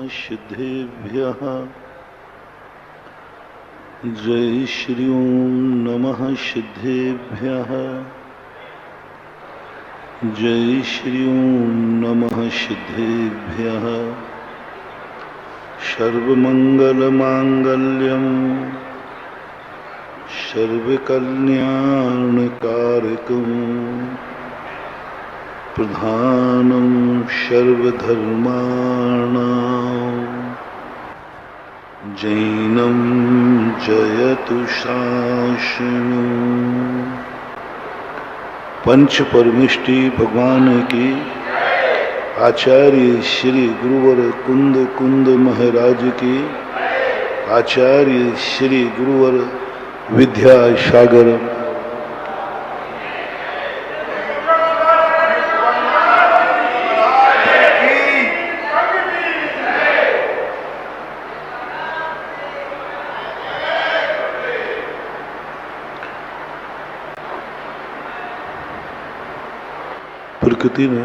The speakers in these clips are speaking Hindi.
सिद्धेभ्यः जय श्री ओम नमः सिद्धेभ्यः जय श्री ओम नमः सिद्धेभ्यः सर्वमंगलमांगल्यं सर्वकल्याणकारकं प्रधानं सर्वधर्माणां जैनं जयतु शासनम्। पंच परमिष्टि भगवान की आचार्य श्री गुरुवर कुंद कुंद महाराज की आचार्य श्री गुरुवर विद्यासागर प्रकृति ने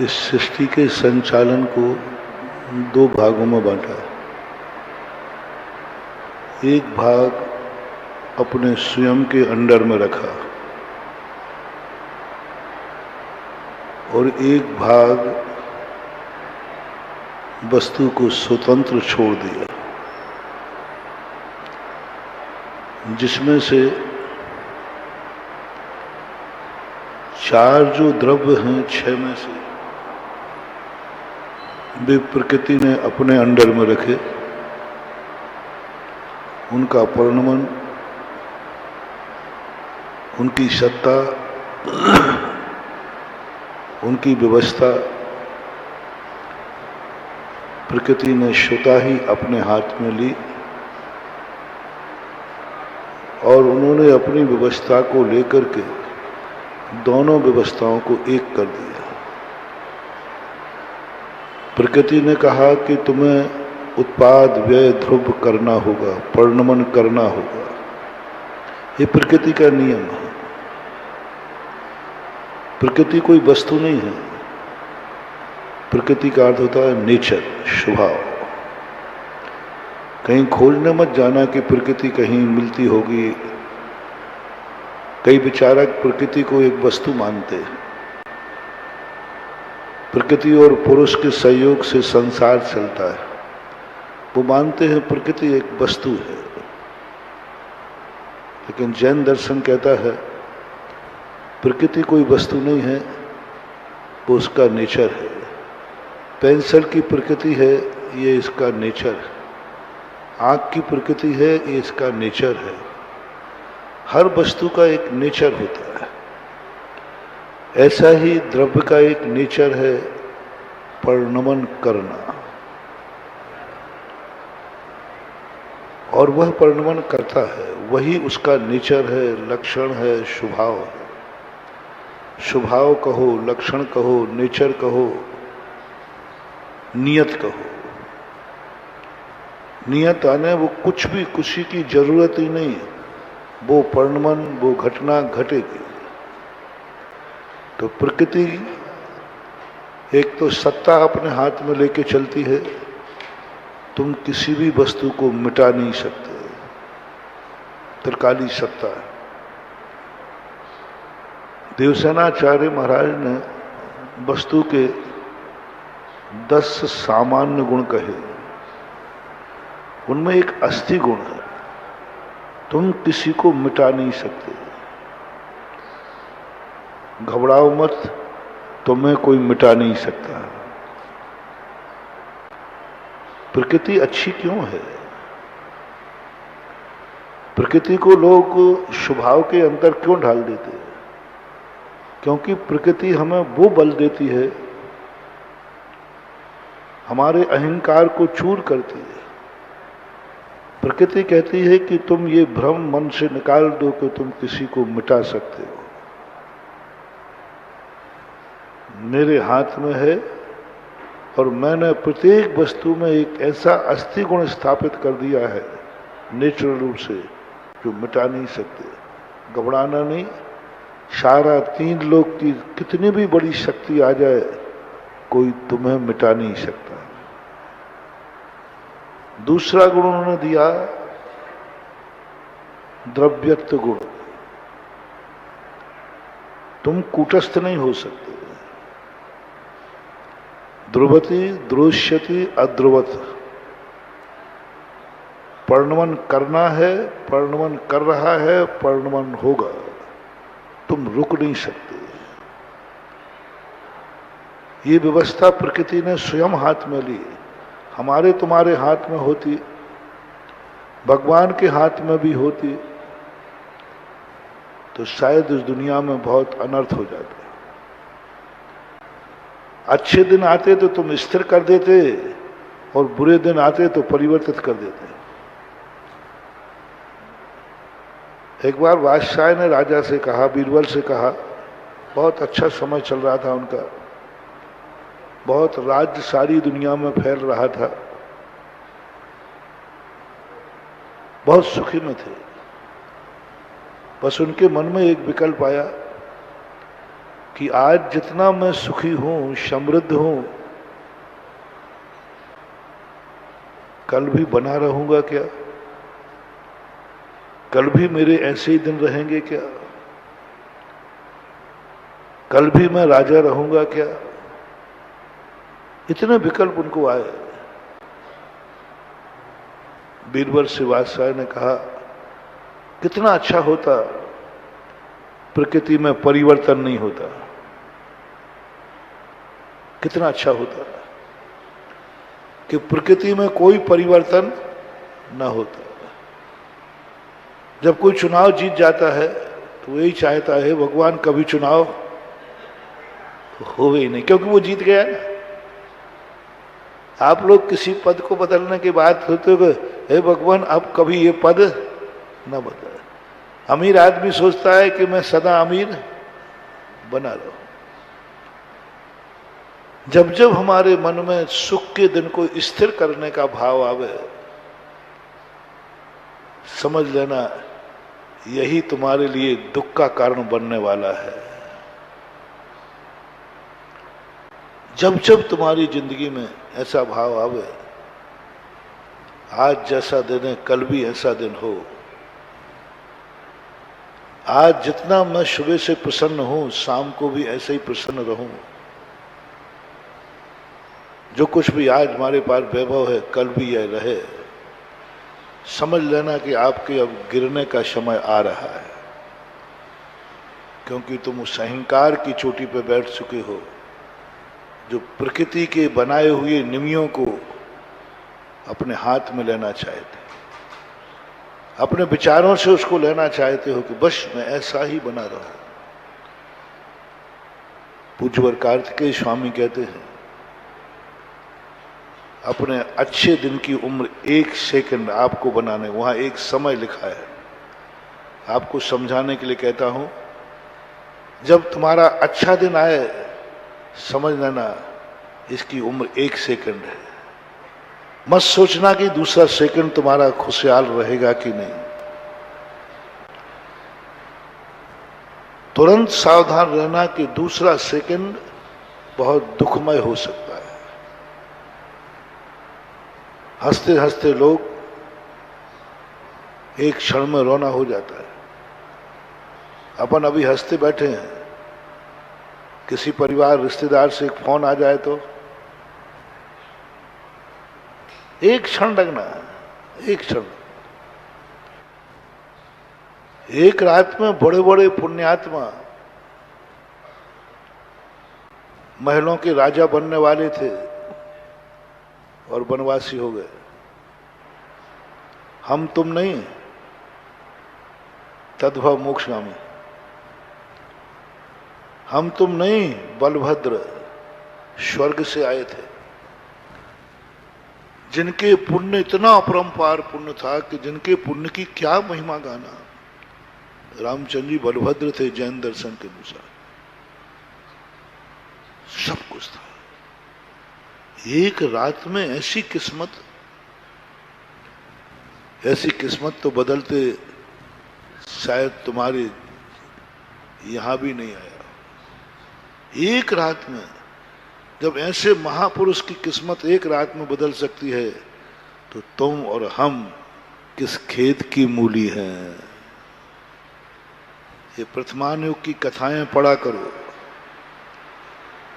इस सृष्टि के संचालन को दो भागों में बांटा। एक भाग अपने स्वयं के अंडर में रखा और एक भाग वस्तु को स्वतंत्र छोड़ दिया, जिसमें से चार जो द्रव्य हैं, छह में से वे प्रकृति ने अपने अंडर में रखे। उनका परिणमन, उनकी सत्ता, उनकी व्यवस्था प्रकृति ने स्वतः ही अपने हाथ में ली और उन्होंने अपनी व्यवस्था को लेकर के दोनों व्यवस्थाओं को एक कर दिया। प्रकृति ने कहा कि तुम्हें उत्पाद व्यय ध्रुव करना होगा, परिणमन करना होगा। ये प्रकृति का नियम है। प्रकृति कोई वस्तु नहीं है। प्रकृति का अर्थ होता है नेचर, स्वभाव। कहीं खोजने मत जाना कि प्रकृति कहीं मिलती होगी। कई विचारक प्रकृति को एक वस्तु मानते हैं। प्रकृति और पुरुष के सहयोग से संसार चलता है। वो मानते हैं प्रकृति एक वस्तु है, लेकिन जैन दर्शन कहता है प्रकृति कोई वस्तु नहीं है, वो उसका नेचर है। पेंसिल की प्रकृति है, ये इसका नेचर है। आँख की प्रकृति है, ये इसका नेचर है। हर वस्तु का एक नेचर होता है। ऐसा ही द्रव्य का एक नेचर है, परिणमन करना, और वह परिणमन करता है। वही उसका नेचर है, लक्षण है, स्वभाव है। स्वभाव कहो, लक्षण कहो, नेचर कहो, नियत कहो। नियत आने वो कुछ भी, किसी की जरूरत ही नहीं, वो परिणमन, वो घटना घटेगी। तो प्रकृति एक तो सत्ता अपने हाथ में लेके चलती है। तुम किसी भी वस्तु को मिटा नहीं सकते, त्रिकाली सत्ता है। देवसेनाचार्य महाराज ने वस्तु के 10 सामान्य गुण कहे। उनमें एक अस्थि गुण है। तुम किसी को मिटा नहीं सकते। घबराओ मत, तुम्हें कोई मिटा नहीं सकता। प्रकृति अच्छी क्यों है? प्रकृति को लोग स्वभाव के अंदर क्यों ढाल देते हैं? क्योंकि प्रकृति हमें वो बल देती है, हमारे अहंकार को चूर करती है। प्रकृति कहती है कि तुम ये भ्रम मन से निकाल दो कि तुम किसी को मिटा सकते हो। मेरे हाथ में है और मैंने प्रत्येक वस्तु में एक ऐसा अस्थि गुण स्थापित कर दिया है नेचुरल रूप से, जो मिटा नहीं सकते। घबराना नहीं। सारा 3 लोक की कितनी भी बड़ी शक्ति आ जाए, कोई तुम्हें मिटा नहीं सकता। दूसरा गुण उन्होंने दिया द्रव्यत्व गुण। तुम कूटस्थ नहीं हो सकते। ध्रुवति द्रोष्यति अध्रुवत। परिणमन करना है, परिणमन कर रहा है, परिणमन होगा, तुम रुक नहीं सकते। ये व्यवस्था प्रकृति ने स्वयं हाथ में ली। हमारे तुम्हारे हाथ में होती, भगवान के हाथ में भी होती, तो शायद इस दुनिया में बहुत अनर्थ हो जाता। अच्छे दिन आते तो तुम स्थिर कर देते और बुरे दिन आते तो परिवर्तित कर देते। एक बार बादशाह ने राजा से कहा, बीरबल से कहा, बहुत अच्छा समय चल रहा था उनका, बहुत राज्य सारी दुनिया में फैल रहा था, बहुत सुखी में थे। बस उनके मन में एक विकल्प आया कि आज जितना मैं सुखी हूं, समृद्ध हूं, कल भी बना रहूंगा क्या? कल भी मेरे ऐसे ही दिन रहेंगे क्या? कल भी मैं राजा रहूंगा क्या? इतने विकल्प उनको आए। बीरबल से बादशाह ने कहा, कितना अच्छा होता प्रकृति में परिवर्तन नहीं होता, कितना अच्छा होता कि प्रकृति में कोई परिवर्तन ना होता। जब कोई चुनाव जीत जाता है तो यही चाहता है भगवान कभी चुनाव होवे ही नहीं, क्योंकि वो जीत गया ना। आप लोग किसी पद को बदलने की बात होते हो, हे भगवान अब कभी ये पद न बदले। अमीर आदमी सोचता है कि मैं सदा अमीर बना रहूं। जब जब हमारे मन में सुख के दिन को स्थिर करने का भाव आवे, समझ लेना यही तुम्हारे लिए दुख का कारण बनने वाला है। जब जब तुम्हारी जिंदगी में ऐसा भाव आवे, आज जैसा दिन है कल भी ऐसा दिन हो, आज जितना मैं सुबह से प्रसन्न हूं शाम को भी ऐसे ही प्रसन्न रहूं, जो कुछ भी आज हमारे पास वैभव है कल भी यह रहे, समझ लेना कि आपके अब गिरने का समय आ रहा है। क्योंकि तुम उस अहंकार की चोटी पर बैठ चुके हो, जो प्रकृति के बनाए हुए नियमों को अपने हाथ में लेना चाहते, अपने विचारों से उसको लेना चाहते हो कि बस मैं ऐसा ही बना रहूं। पूज्यवर कार्तिकेय स्वामी कहते हैं, अपने अच्छे दिन की उम्र 1 सेकंड आपको बनाने, वहां एक समय लिखा है, आपको समझाने के लिए कहता हूं। जब तुम्हारा अच्छा दिन आए समझ लेना इसकी उम्र 1 सेकंड है। मत सोचना कि दूसरा सेकंड तुम्हारा खुशहाल रहेगा कि नहीं। तुरंत सावधान रहना कि दूसरा सेकंड बहुत दुखमय हो सकता है। हंसते हंसते लोग एक क्षण में रोना हो जाता है। अपन अभी हंसते बैठे हैं, किसी परिवार रिश्तेदार से एक फोन आ जाए तो एक क्षण लगना है, एक क्षण। एक रात में बड़े बड़े पुण्यात्मा महलों के राजा बनने वाले थे और वनवासी हो गए। हम तुम नहीं, तद्भव मोक्षगामी। हम तुम नहीं, बलभद्र स्वर्ग से आए थे, जिनके पुण्य इतना अपरंपार पुण्य था कि जिनके पुण्य की क्या महिमा गाना। रामचंद्र जी बलभद्र थे जैन दर्शन के अनुसार, सब कुछ था। एक रात में ऐसी किस्मत तो बदलते शायद तुम्हारे यहां भी नहीं आया। एक रात में जब ऐसे महापुरुष की किस्मत एक रात में बदल सकती है तो तुम और हम किस खेत की मूली हैं। ये वर्तमान युग की कथाएं पढ़ा करो।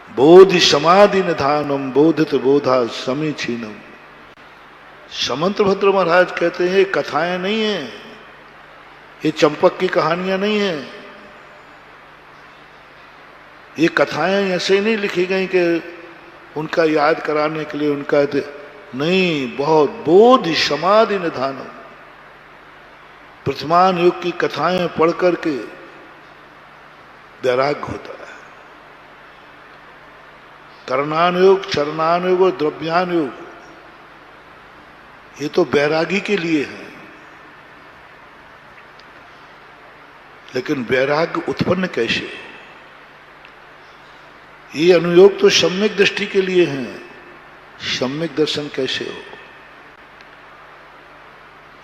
बोधि समाधि निधानम बोधित बोधा समीचीनम। समंतभद्र महाराज कहते हैं ये कथाएं नहीं है, ये चंपक की कहानियां नहीं है, ये कथाएं ऐसे नहीं लिखी गई कि उनका याद कराने के लिए उनका नहीं, बहुत बोधि समाधि निधानम। वर्तमान युग की कथाएं पढ़ करके वैराग्य होता है। करणानुयोग, चरणानुयोग और द्रव्यानुयोग ये तो वैरागी के लिए है, लेकिन वैराग्य उत्पन्न कैसे? ये अनुयोग तो सम्यक दृष्टि के लिए हैं, सम्यक दर्शन कैसे हो?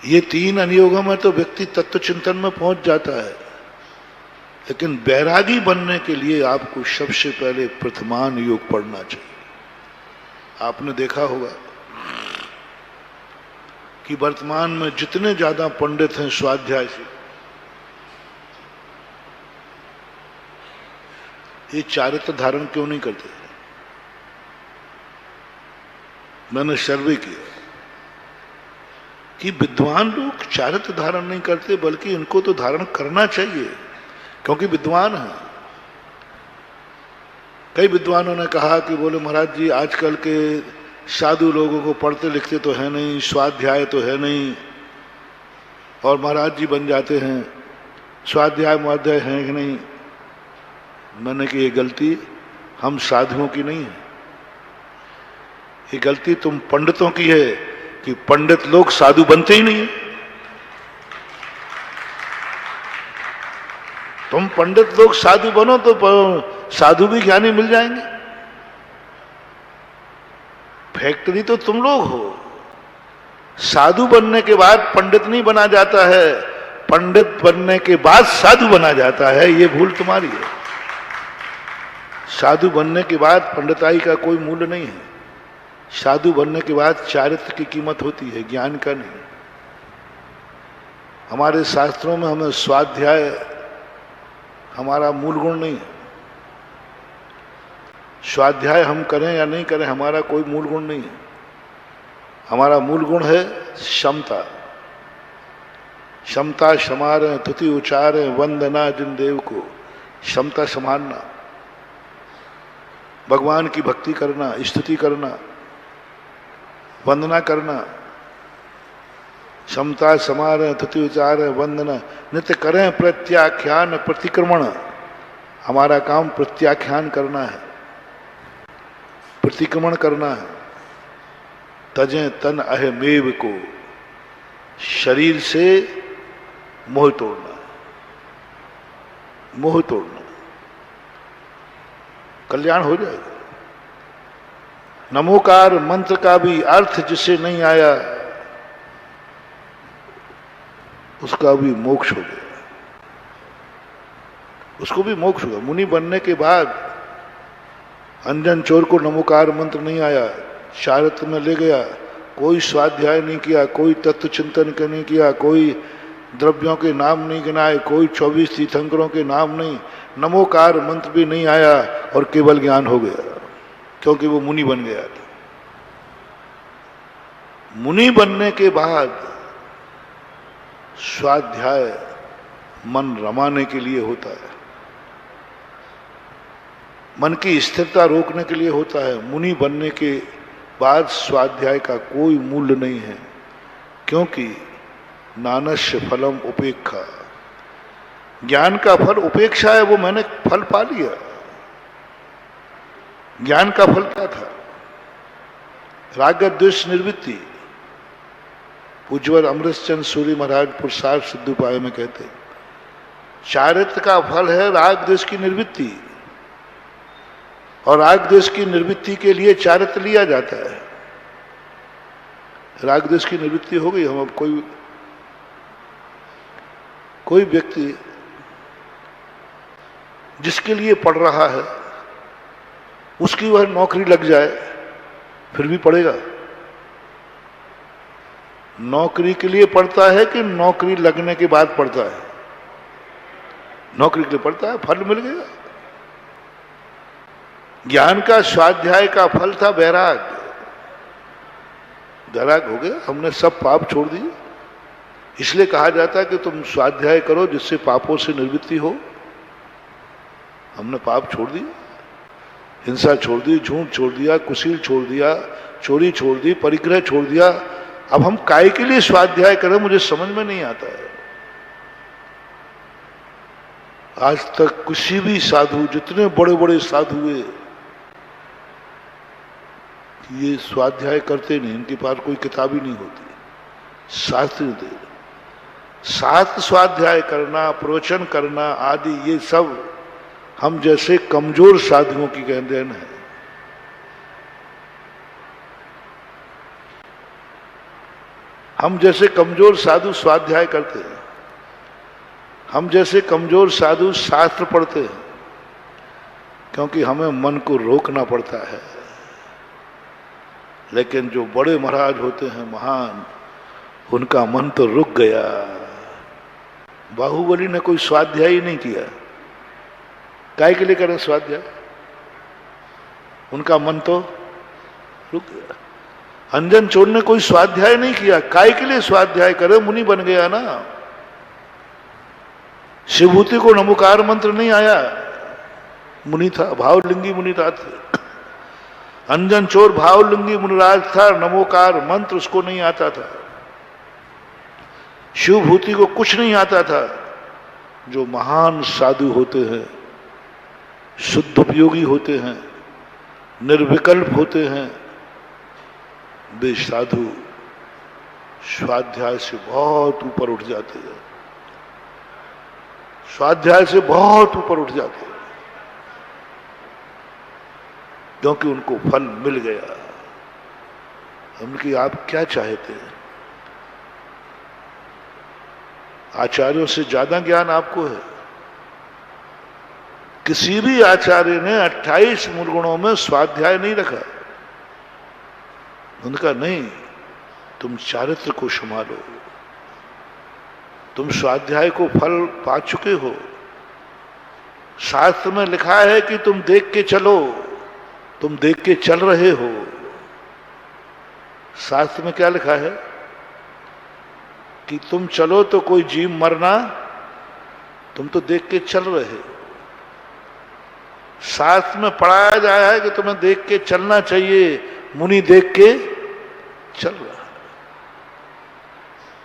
ये तीन अनुयोगों में तो व्यक्ति तत्व चिंतन में पहुंच जाता है, लेकिन वैरागी बनने के लिए आपको सबसे पहले प्रथमान योग पढ़ना चाहिए। आपने देखा होगा कि वर्तमान में जितने ज्यादा पंडित हैं स्वाध्याय से, ये चारित्र धारण क्यों नहीं करते? मैंने सर्वे किया कि विद्वान लोग चारित्र धारण नहीं करते, बल्कि इनको तो धारण करना चाहिए क्योंकि विद्वान है। कई विद्वानों ने कहा कि बोले महाराज जी आजकल के साधु लोगों को पढ़ते लिखते तो है नहीं, स्वाध्याय तो है नहीं, और महाराज जी बन जाते हैं, स्वाध्याय मुआध्याय है कि नहीं। मैंने कि ये गलती हम साधुओं की नहीं है, ये गलती तुम पंडितों की है कि पंडित लोग साधु बनते ही नहीं है। तुम पंडित लोग साधु बनो तो साधु भी ज्ञानी मिल जाएंगे। फैक्ट्री तो तुम लोग हो। साधु बनने के बाद पंडित नहीं बना जाता है, पंडित बनने के बाद साधु बना जाता है, ये भूल तुम्हारी है। साधु बनने के बाद पंडिताई का कोई मूल्य नहीं है। साधु बनने के बाद चारित्र की कीमत होती है, ज्ञान का नहीं। हमारे शास्त्रों में हमें स्वाध्याय हमारा मूल गुण नहीं है। स्वाध्याय हम करें या नहीं करें हमारा कोई मूल गुण नहीं है। हमारा मूल गुण है क्षमता। क्षमता समारे तुति उचारे वंदना जिन देव को। क्षमता संभालना, भगवान की भक्ति करना, स्तुति करना, वंदना करना। क्षमता समारे तुति उचारे वंदना। नित्य करें प्रत्याख्यान प्रतिक्रमण। हमारा काम प्रत्याख्यान करना है, प्रतिक्रमण करना है। तजें तन अहमेव को। शरीर से मोह तोड़ना, मोह तोड़ना, कल्याण हो जाएगा। नमोकार मंत्र का भी अर्थ जिसे नहीं आया उसका भी मोक्ष हो गया, उसको भी मोक्ष होगा। मुनि बनने के बाद अंजन चोर को नमोकार मंत्र नहीं आया, चारित्र में ले गया, कोई स्वाध्याय नहीं किया, कोई तत्व चिंतन नहीं किया, कोई द्रव्यों के नाम नहीं गिनाए, कोई 24 तीर्थंकरों के नाम नहीं, नमोकार मंत्र भी नहीं आया और केवल ज्ञान हो गया क्योंकि वो मुनि बन गया था। मुनि बनने के बाद स्वाध्याय मन रमाने के लिए होता है, मन की स्थिरता रोकने के लिए होता है। मुनि बनने के बाद स्वाध्याय का कोई मूल्य नहीं है, क्योंकि नानस्य फलम उपेक्षा। ज्ञान का फल उपेक्षा है, वो मैंने फल पा लिया। ज्ञान का फल क्या था? राग द्वेष निवृत्ति। पूज्यवर अमृतचंद सूरी महाराज पुरसार सिद्ध उपाय में कहते हैं चारित्र का फल है राग द्वेष की निवृत्ति, और राग द्वेष की निवृत्ति के लिए चारित्र लिया जाता है। राग द्वेष की निवृत्ति हो गई। हम अब कोई व्यक्ति जिसके लिए पढ़ रहा है उसकी वह नौकरी लग जाए फिर भी पढ़ेगा। नौकरी के लिए पढ़ता है कि नौकरी लगने के बाद पढ़ता है? नौकरी के लिए पढ़ता है, फल मिल गया। ज्ञान का स्वाध्याय का फल था वैराग। वैराग हो गया, हमने सब पाप छोड़ दिए। इसलिए कहा जाता है कि तुम स्वाध्याय करो जिससे पापों से निवृत्ति हो। हमने पाप छोड़ दिए, हिंसा छोड़ दी, झूठ छोड़ दिया, कुशील छोड़ दिया, चोरी छोड़ दी, परिग्रह छोड़ दिया। अब हम काय के लिए स्वाध्याय करें, मुझे समझ में नहीं आता है। आज तक किसी भी साधु, जितने बड़े बड़े साधु हुए, ये स्वाध्याय करते नहीं। इनके पास कोई किताब ही नहीं होती, शास्त्र दे। शास्त्र स्वाध्याय करना, प्रवचन करना आदि, ये सब हम जैसे कमजोर साधुओं की देन है। हम जैसे कमजोर साधु स्वाध्याय करते हैं, हम जैसे कमजोर साधु शास्त्र पढ़ते हैं, क्योंकि हमें मन को रोकना पड़ता है। लेकिन जो बड़े महाराज होते हैं, महान, उनका मन तो रुक गया। बाहुबली ने कोई स्वाध्याय ही नहीं किया। काय के लिए करें स्वाध्याय? उनका मन तो रुक गया। अंजन चोर ने कोई स्वाध्याय नहीं किया। काय के लिए स्वाध्याय करे? मुनि बन गया ना। शिवभूति को नमोकार मंत्र नहीं आया, मुनि था, भावलिंगी मुनि था। अंजन चोर भावलिंगी मुनिराज था, नमोकार मंत्र उसको नहीं आता था। शिवभूति को कुछ नहीं आता था। जो महान साधु होते हैं, शुद्ध उपयोगी होते हैं, निर्विकल्प होते हैं, वे साधु स्वाध्याय से बहुत ऊपर उठ जाते हैं। स्वाध्याय से बहुत ऊपर उठ जाते हैं, क्योंकि उनको फल मिल गया। उनकी आप क्या चाहते हैं? आचार्यों से ज्यादा ज्ञान आपको है। किसी भी आचार्य ने 28 मूल गुणों में स्वाध्याय नहीं रखा। उनका नहीं, तुम चारित्र को संभालो। तुम स्वाध्याय को फल पा चुके हो। शास्त्र में लिखा है कि तुम देख के चलो, तुम देख के चल रहे हो। शास्त्र में क्या लिखा है कि तुम चलो तो कोई जीव मरना, तुम तो देख के चल रहे हो। शास्त्र में पढ़ाया जाया है कि तुम्हें देख के चलना चाहिए। मुनि देख के चल रहा है।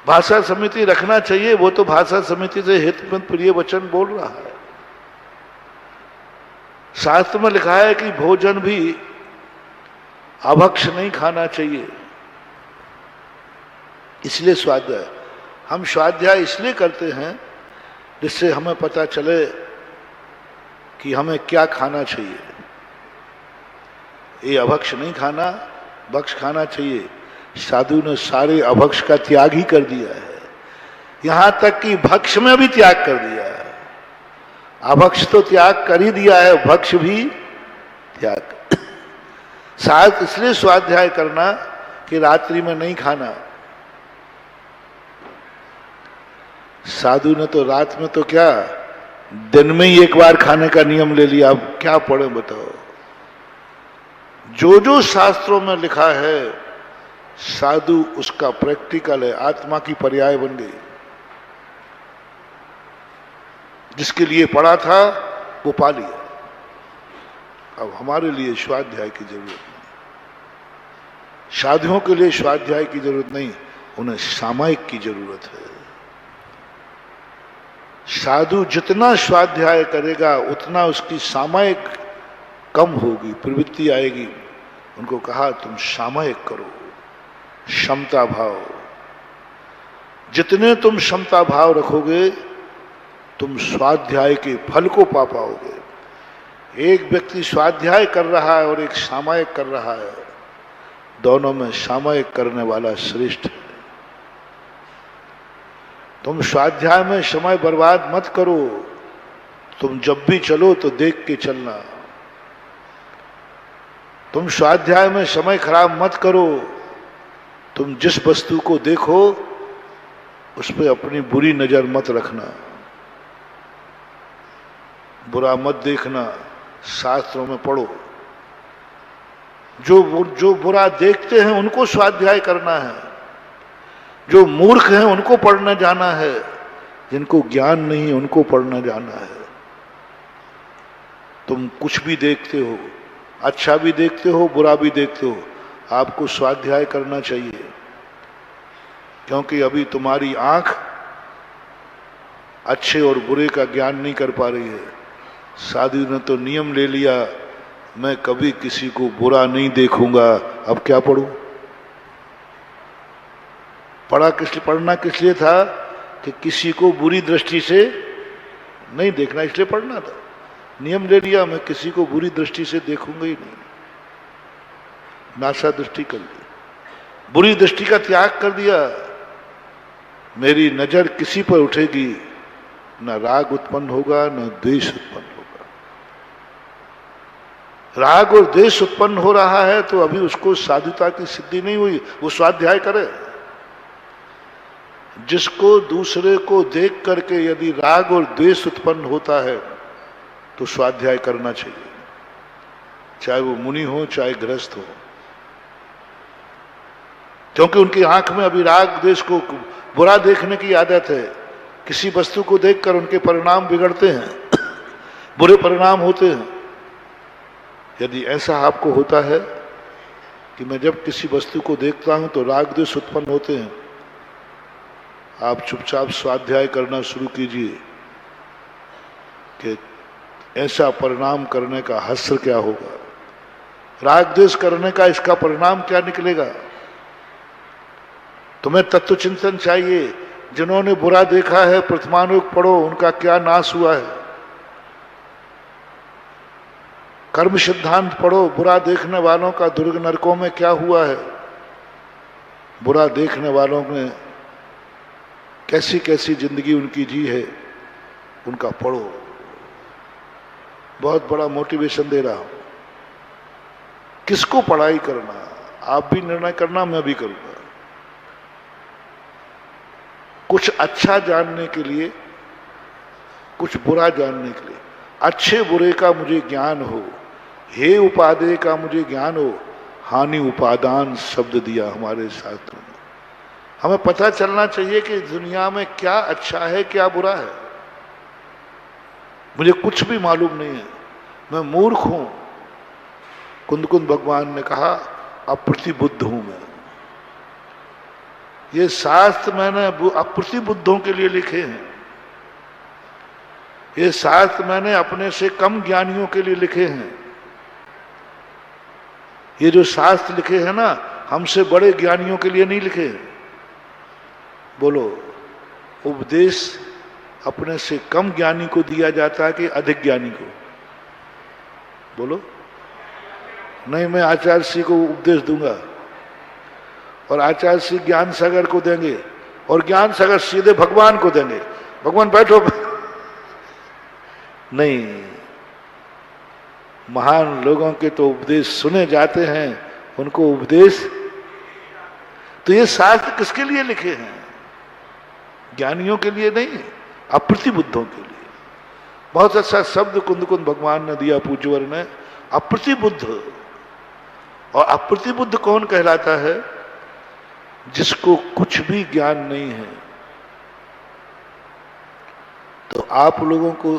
भाषा समिति रखना चाहिए, वो तो भाषा समिति से हित में प्रिय वचन बोल रहा है। शास्त्र में लिखा है कि भोजन भी अभक्ष नहीं खाना चाहिए। इसलिए स्वाध्याय, हम स्वाध्याय इसलिए करते हैं जिससे हमें पता चले कि हमें क्या खाना चाहिए। ये अभक्ष नहीं खाना, भक्ष खाना चाहिए। साधु ने सारे अभक्ष का त्याग ही कर दिया है, यहां तक कि भक्ष में भी त्याग कर दिया है। अभक्ष तो त्याग कर ही दिया है, भक्ष भी त्याग। साथ इसलिए स्वाध्याय करना कि रात्रि में नहीं खाना। साधु ने तो रात में तो क्या, दिन में ही एक बार खाने का नियम ले लिया। अब क्या पढ़े बताओ? जो जो शास्त्रों में लिखा है, साधु उसका प्रैक्टिकल है, आत्मा की पर्याय बन गई। जिसके लिए पढ़ा था वो पा लिया। अब हमारे लिए स्वाध्याय की जरूरत नहीं, साधुओं के लिए स्वाध्याय की जरूरत नहीं, उन्हें सामायिक की जरूरत है। साधु जितना स्वाध्याय करेगा उतना उसकी सामायिक कम होगी, प्रवृत्ति आएगी। उनको कहा तुम सामायिक करो, क्षमता भाव। जितने तुम क्षमता भाव रखोगे तुम स्वाध्याय के फल को पा पाओगे। एक व्यक्ति स्वाध्याय कर रहा है और एक सामायिक कर रहा है, दोनों में सामायिक करने वाला श्रेष्ठ है। तुम स्वाध्याय में समय बर्बाद मत करो। तुम जब भी चलो तो देख के चलना। तुम स्वाध्याय में समय खराब मत करो। तुम जिस वस्तु को देखो उस पर अपनी बुरी नजर मत रखना, बुरा मत देखना। शास्त्रों में पढ़ो, जो बुरा देखते हैं उनको स्वाध्याय करना है, जो मूर्ख हैं उनको पढ़ना जाना है, जिनको ज्ञान नहीं है उनको पढ़ना जाना है। तुम कुछ भी देखते हो, अच्छा भी देखते हो, बुरा भी देखते हो, आपको स्वाध्याय करना चाहिए, क्योंकि अभी तुम्हारी आंख अच्छे और बुरे का ज्ञान नहीं कर पा रही है। साधु ने तो नियम ले लिया, मैं कभी किसी को बुरा नहीं देखूंगा, अब क्या पढ़ूं? पढ़ना किस लिए था कि किसी को बुरी दृष्टि से नहीं देखना, इसलिए पढ़ना था। नियम ले लिया, मैं किसी को बुरी दृष्टि से देखूंगा ही नहीं, नासा दृष्टि कर ली, बुरी दृष्टि का त्याग कर दिया। मेरी नजर किसी पर उठेगी, न राग उत्पन्न होगा न द्वेष उत्पन्न होगा। राग और द्वेष उत्पन्न हो रहा है तो अभी उसको साधुता की सिद्धि नहीं हुई, वो स्वाध्याय करे। जिसको दूसरे को देख करके यदि राग और द्वेष उत्पन्न होता है तो स्वाध्याय करना चाहिए, चाहे वो मुनि हो चाहे गृहस्थ हो, क्योंकि उनकी आंख में अभी राग द्वेष को बुरा देखने की आदत है। किसी वस्तु को देखकर उनके परिणाम बिगड़ते हैं, बुरे परिणाम होते हैं। यदि ऐसा आपको होता है कि मैं जब किसी वस्तु को देखता हूं तो राग द्वेष उत्पन्न होते हैं, आप चुपचाप स्वाध्याय करना शुरू कीजिए कि ऐसा परिणाम करने का हश्र क्या होगा, राग द्वेष करने का इसका परिणाम क्या निकलेगा। तुम्हें तत्व चिंतन चाहिए। जिन्होंने बुरा देखा है प्रथमानुग पढ़ो, उनका क्या नाश हुआ है। कर्म सिद्धांत पढ़ो, बुरा देखने वालों का दुर्ग नरकों में क्या हुआ है, बुरा देखने वालों ने कैसी कैसी जिंदगी उनकी जी है, उनका पढ़ो। बहुत बड़ा मोटिवेशन दे रहा हूं। किसको पढ़ाई करना, आप भी निर्णय करना, मैं भी करूंगा। कुछ अच्छा जानने के लिए, कुछ बुरा जानने के लिए। अच्छे बुरे का मुझे ज्ञान हो, हे उपादेय का मुझे ज्ञान हो। हानि उपादान शब्द दिया हमारे शास्त्रों में। हमें पता चलना चाहिए कि दुनिया में क्या अच्छा है क्या बुरा है। मुझे कुछ भी मालूम नहीं है, मैं मूर्ख हूं। कुंद भगवान ने कहा अप्रतिबुद्ध हूं मैं। ये शास्त्र मैंने अप्रतिबुद्धों के लिए लिखे हैं, ये शास्त्र मैंने अपने से कम ज्ञानियों के लिए लिखे हैं। ये जो शास्त्र लिखे हैं ना, हमसे बड़े ज्ञानियों के लिए नहीं लिखे हैं। बोलो, उपदेश अपने से कम ज्ञानी को दिया जाता है कि अधिक ज्ञानी को? बोलो। नहीं, मैं आचार्य श्री को उपदेश दूंगा और आचार्य श्री ज्ञान सागर को देंगे और ज्ञान सागर सीधे भगवान को देंगे। भगवान बैठो। नहीं, महान लोगों के तो उपदेश सुने जाते हैं, उनको उपदेश। तो ये शास्त्र किसके लिए लिखे हैं? ज्ञानियों के लिए नहीं, अप्रतिबुद्धों के लिए। बहुत अच्छा शब्द कुंद भगवान ने दिया, पूज्यवर ने, अप्रतिबुद्ध। और अप्रतिबुद्ध कौन कहलाता है? जिसको कुछ भी ज्ञान नहीं है। तो आप लोगों को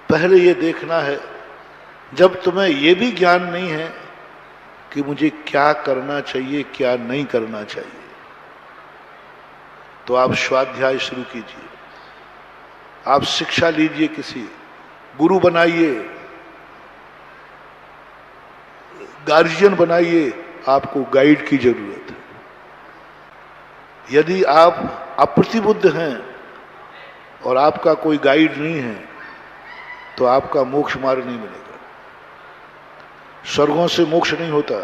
पहले ये देखना है, जब तुम्हें ये भी ज्ञान नहीं है कि मुझे क्या करना चाहिए क्या नहीं करना चाहिए, तो आप स्वाध्याय शुरू कीजिए। आप शिक्षा लीजिए, किसी गुरु बनाइए, गार्जियन बनाइए। आपको गाइड की जरूरत है। यदि आप अप्रतिबुद्ध हैं और आपका कोई गाइड नहीं है तो आपका मोक्ष मार्ग नहीं मिलेगा। स्वर्गों से मोक्ष नहीं होता,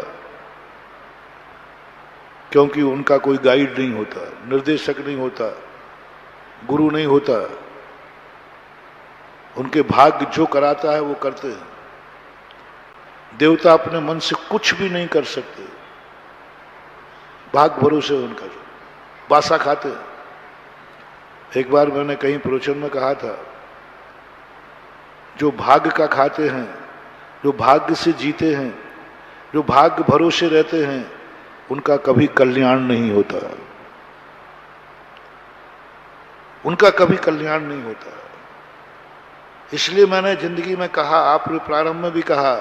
क्योंकि उनका कोई गाइड नहीं होता, निर्देशक नहीं होता, गुरु नहीं होता। उनके भाग्य जो कराता है वो करते हैं। देवता अपने मन से कुछ भी नहीं कर सकते, भाग भरोसे उनका, जो बासा खाते हैं। एक बार मैंने कहीं प्रवचन में कहा था, जो भाग्य का खाते हैं, जो भाग्य से जीते हैं, जो भाग्य भरोसे रहते हैं, उनका कभी कल्याण नहीं होता, उनका कभी कल्याण नहीं होता। इसलिए मैंने जिंदगी में कहा, आपने प्रारंभ में भी कहा,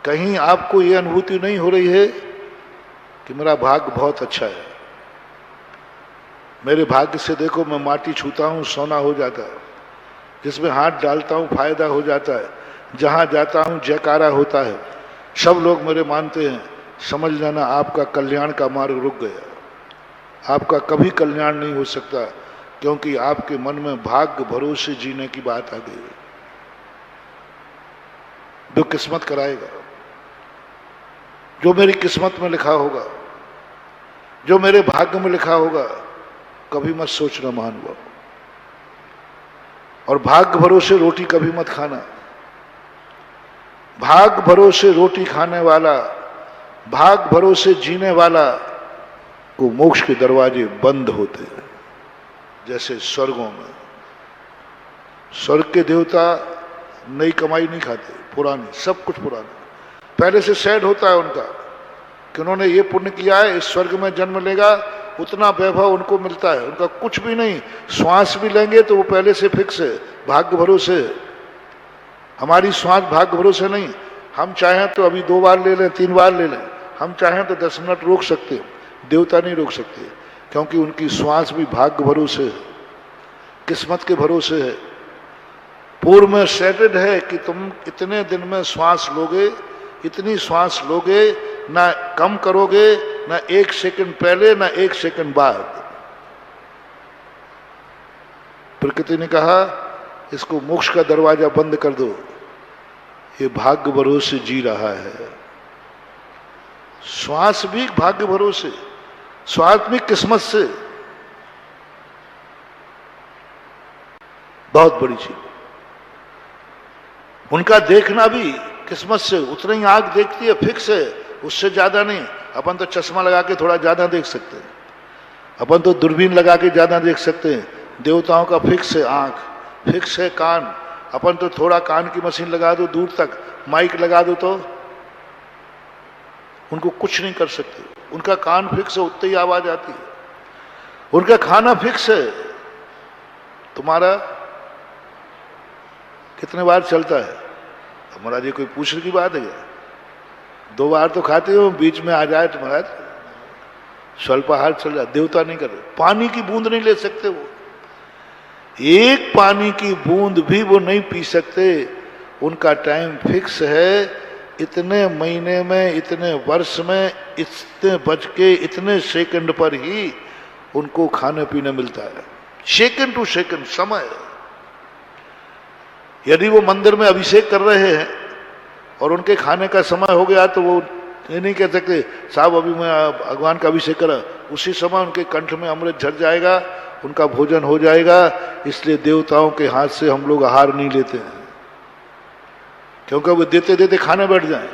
कहीं आपको ये अनुभूति नहीं हो रही है कि मेरा भाग्य बहुत अच्छा है, मेरे भाग्य से देखो मैं माटी छूता हूं सोना हो जाता है, जिसमें हाथ डालता हूं फायदा हो जाता है, जहां जाता हूं जयकारा होता है, सब लोग मेरे मानते हैं, समझ लेना आपका कल्याण का मार्ग रुक गया। आपका कभी कल्याण नहीं हो सकता, क्योंकि आपके मन में भाग्य भरोसे जीने की बात आ गई है। जो किस्मत कराएगा, जो मेरी किस्मत में लिखा होगा, जो मेरे भाग्य में लिखा होगा, कभी मत सोचना महानुभाव। और भाग्य भरोसे रोटी कभी मत खाना। भाग्य भरोसे रोटी खाने वाला, भाग्य भरोसे जीने वाला को मोक्ष के दरवाजे बंद होते हैं। जैसे स्वर्गों में, स्वर्ग के देवता नई कमाई नहीं खाते, पुरानी, सब कुछ पुराना, पहले से सेट होता है उनका कि उन्होंने ये पुण्य किया है, इस स्वर्ग में जन्म लेगा, उतना वैभव उनको मिलता है। उनका कुछ भी नहीं, श्वास भी लेंगे तो वो पहले से फिक्स है, भाग्य भरोसे। हमारी श्वास भाग्य भरोसे नहीं, हम चाहें तो अभी 2 बार ले लें, 3 बार ले लें, हम चाहें तो 10 मिनट रोक सकते हैं, देवता नहीं रोक सकते, क्योंकि उनकी श्वास भी भाग्य भरोसे है, किस्मत के भरोसे है। पूर्व में सेटेड है कि तुम इतने दिन में श्वास लोगे, इतनी श्वास लोगे, ना कम करोगे, ना 1 सेकंड पहले, ना 1 सेकंड बाद। प्रकृति ने कहा इसको मोक्ष का दरवाजा बंद कर दो, ये भाग्य भरोसे जी रहा है। श्वास भी भाग्य भरोसे, श्वास भी किस्मत से, बहुत बड़ी चीज। उनका देखना भी किस्मत से, उतना ही आंख देखती है, फिक्स है, उससे ज्यादा नहीं। अपन तो चश्मा लगा के थोड़ा ज्यादा देख सकते हैं, अपन तो दूरबीन लगा के ज्यादा देख सकते हैं। देवताओं का फिक्स है आंख, फिक्स है कान। अपन तो थोड़ा कान की मशीन लगा दो, दूर तक माइक लगा दो तो उनको कुछ नहीं कर सकते। उनका कान फिक्स है, उतनी ही आवाज आती है। उनका खाना फिक्स है। तुम्हारा कितने बार चलता है? हमारा जी कोई पूछने की बात है क्या? 2 बार तो खाते हो, बीच में आ जाए तो महाराज स्वल्पाहार चल जाए। देवता नहीं कर रहे, पानी की बूंद नहीं ले सकते वो, एक पानी की बूंद भी वो नहीं पी सकते। उनका टाइम फिक्स है, इतने महीने में, इतने वर्ष में, इतने बज के इतने सेकंड पर ही उनको खाने पीने मिलता है, सेकंड टू सेकंड समय। यदि वो मंदिर में अभिषेक कर रहे हैं और उनके खाने का समय हो गया तो वो ये नहीं कह सकते साहब अभी मैं भगवान का अभिषेक करा, उसी समय उनके कंठ में अमृत झर जाएगा, उनका भोजन हो जाएगा। इसलिए देवताओं के हाथ से हम लोग आहार नहीं लेते हैं, क्योंकि वो देते देते खाने बैठ जाए।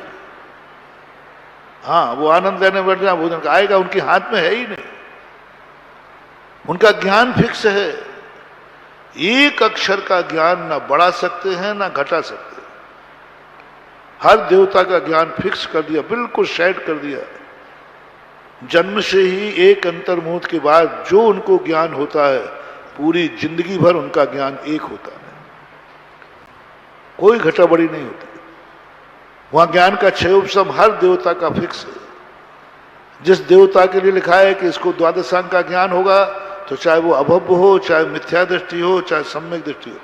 हाँ, वो आनंद लेने बैठ जाए, भोजन का आएगा, उनके हाथ में है ही नहीं। उनका ज्ञान फिक्स है, एक अक्षर का ज्ञान ना बढ़ा सकते हैं ना घटा सकते। हर देवता का ज्ञान फिक्स कर दिया, बिल्कुल सेट कर दिया। जन्म से ही एक अंतर्मुहूर्त के बाद जो उनको ज्ञान होता है, पूरी जिंदगी भर उनका ज्ञान एक होता है, कोई घटाबड़ी नहीं होती। वहां ज्ञान का क्षयोपशम हर देवता का फिक्स है। जिस देवता के लिए लिखा है कि इसको द्वादशांग का ज्ञान होगा, तो चाहे वो अभव्य हो, चाहे मिथ्या दृष्टि हो, चाहे सम्यक दृष्टि हो,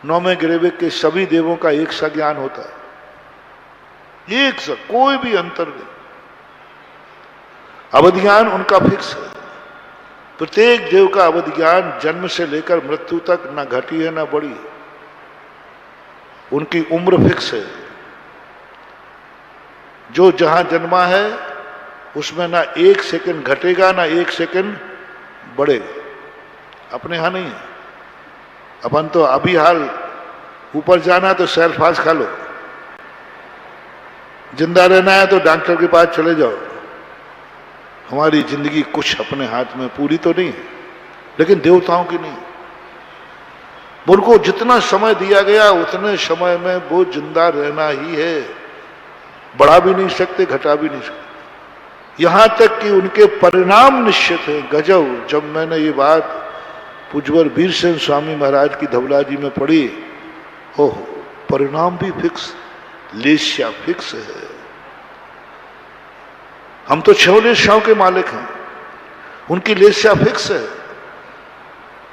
9वें गिरेवेक के सभी देवों का एक सा ज्ञान होता है, एक सा, कोई भी अंतर नहीं। अवध ज्ञान उनका फिक्स है। प्रत्येक देव का अवध ज्ञान जन्म से लेकर मृत्यु तक ना घटी है ना बढ़ी है। उनकी उम्र फिक्स है। जो जहां जन्मा है उसमें ना 1 सेकंड घटेगा ना 1 सेकंड बढ़ेगा। अपने यहां नहीं है। अपन तो अभी हाल ऊपर जाना तो सेल्फास खा लो, जिंदा रहना है तो डॉक्टर के पास चले जाओ। हमारी जिंदगी कुछ अपने हाथ में पूरी तो नहीं है, लेकिन देवताओं की नहीं। उनको जितना समय दिया गया उतने समय में वो जिंदा रहना ही है, बढ़ा भी नहीं सकते, घटा भी नहीं सकते। यहां तक कि उनके परिणाम निश्चित है। गजब, जब मैंने ये बात पूज्यवर वीरसेन स्वामी महाराज की धवलाजी में पढ़ी, ओह, परिणाम भी फिक्स, लेस्या फिक्स है। हम तो 6 लेस्याओं के मालिक हैं, उनकी लेस्या फिक्स है।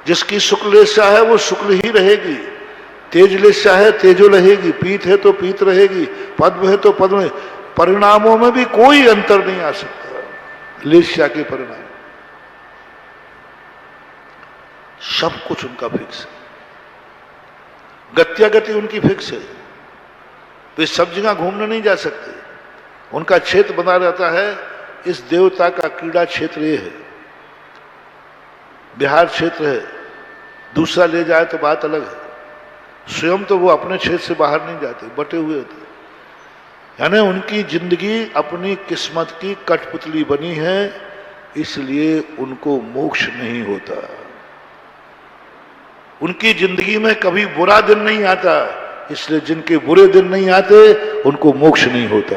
जिसकी शुक्ल लेस्या है वो शुक्ल ही रहेगी, तेज लेस्या है तेजो रहेगी, पीत है तो पीत रहेगी, पद्म है तो पद्म। परिणामों में भी कोई अंतर नहीं आ सकता। लेस्या के परिणाम सब कुछ उनका फिक्स है। गत्यागति उनकी फिक्स है, वे सब जगह घूमने नहीं जा सकते। उनका क्षेत्र बना रहता है। इस देवता का क्रीड़ा क्षेत्र ये है, बिहार क्षेत्र है, दूसरा ले जाए तो बात अलग है। स्वयं तो वो अपने क्षेत्र से बाहर नहीं जाते, बटे हुए होते। यानी उनकी जिंदगी अपनी किस्मत की कठपुतली बनी है, इसलिए उनको मोक्ष नहीं होता। उनकी जिंदगी में कभी बुरा दिन नहीं आता, इसलिए जिनके बुरे दिन नहीं आते उनको मोक्ष नहीं होता।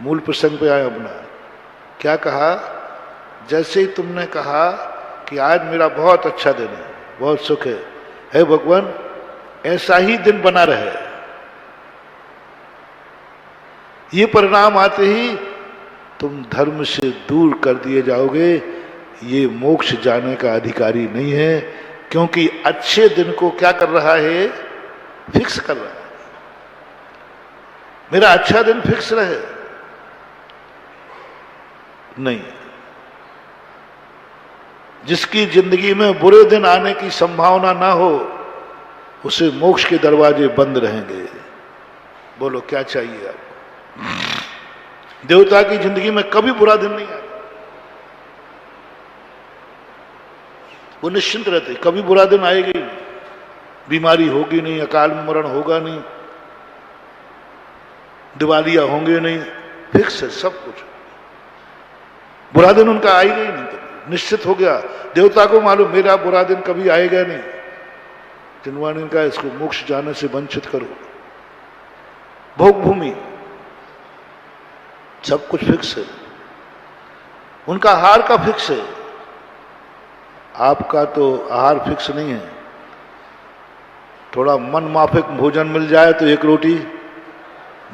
मूल प्रसंग पे आए अपना। क्या कहा? जैसे ही तुमने कहा कि आज मेरा बहुत अच्छा दिन है, बहुत सुख है, हे भगवान ऐसा ही दिन बना रहे, ये परिणाम आते ही तुम धर्म से दूर कर दिए जाओगे। ये मोक्ष जाने का अधिकारी नहीं है, क्योंकि अच्छे दिन को क्या कर रहा है? फिक्स कर रहा है। मेरा अच्छा दिन फिक्स रहे नहीं। जिसकी जिंदगी में बुरे दिन आने की संभावना ना हो, उसे मोक्ष के दरवाजे बंद रहेंगे। बोलो क्या चाहिए आपको? देवता की जिंदगी में कभी बुरा दिन नहीं आता, वो निश्चिंत रहते, कभी बुरा दिन आएगा ही नहीं, बीमारी होगी नहीं, अकाल मरण होगा नहीं, दिवालिया होंगे नहीं, फिक्स है सब कुछ। बुरा दिन उनका आएगा ही नहीं, तो निश्चित हो गया। देवता को मालूम मेरा बुरा दिन कभी आएगा नहीं। जिनवाणी का इसको मोक्ष जाने से वंचित करो। भोग भूमि सब कुछ फिक्स है। उनका आहार का फिक्स है, आपका तो आहार फिक्स नहीं है। थोड़ा मन माफिक भोजन मिल जाए तो एक रोटी,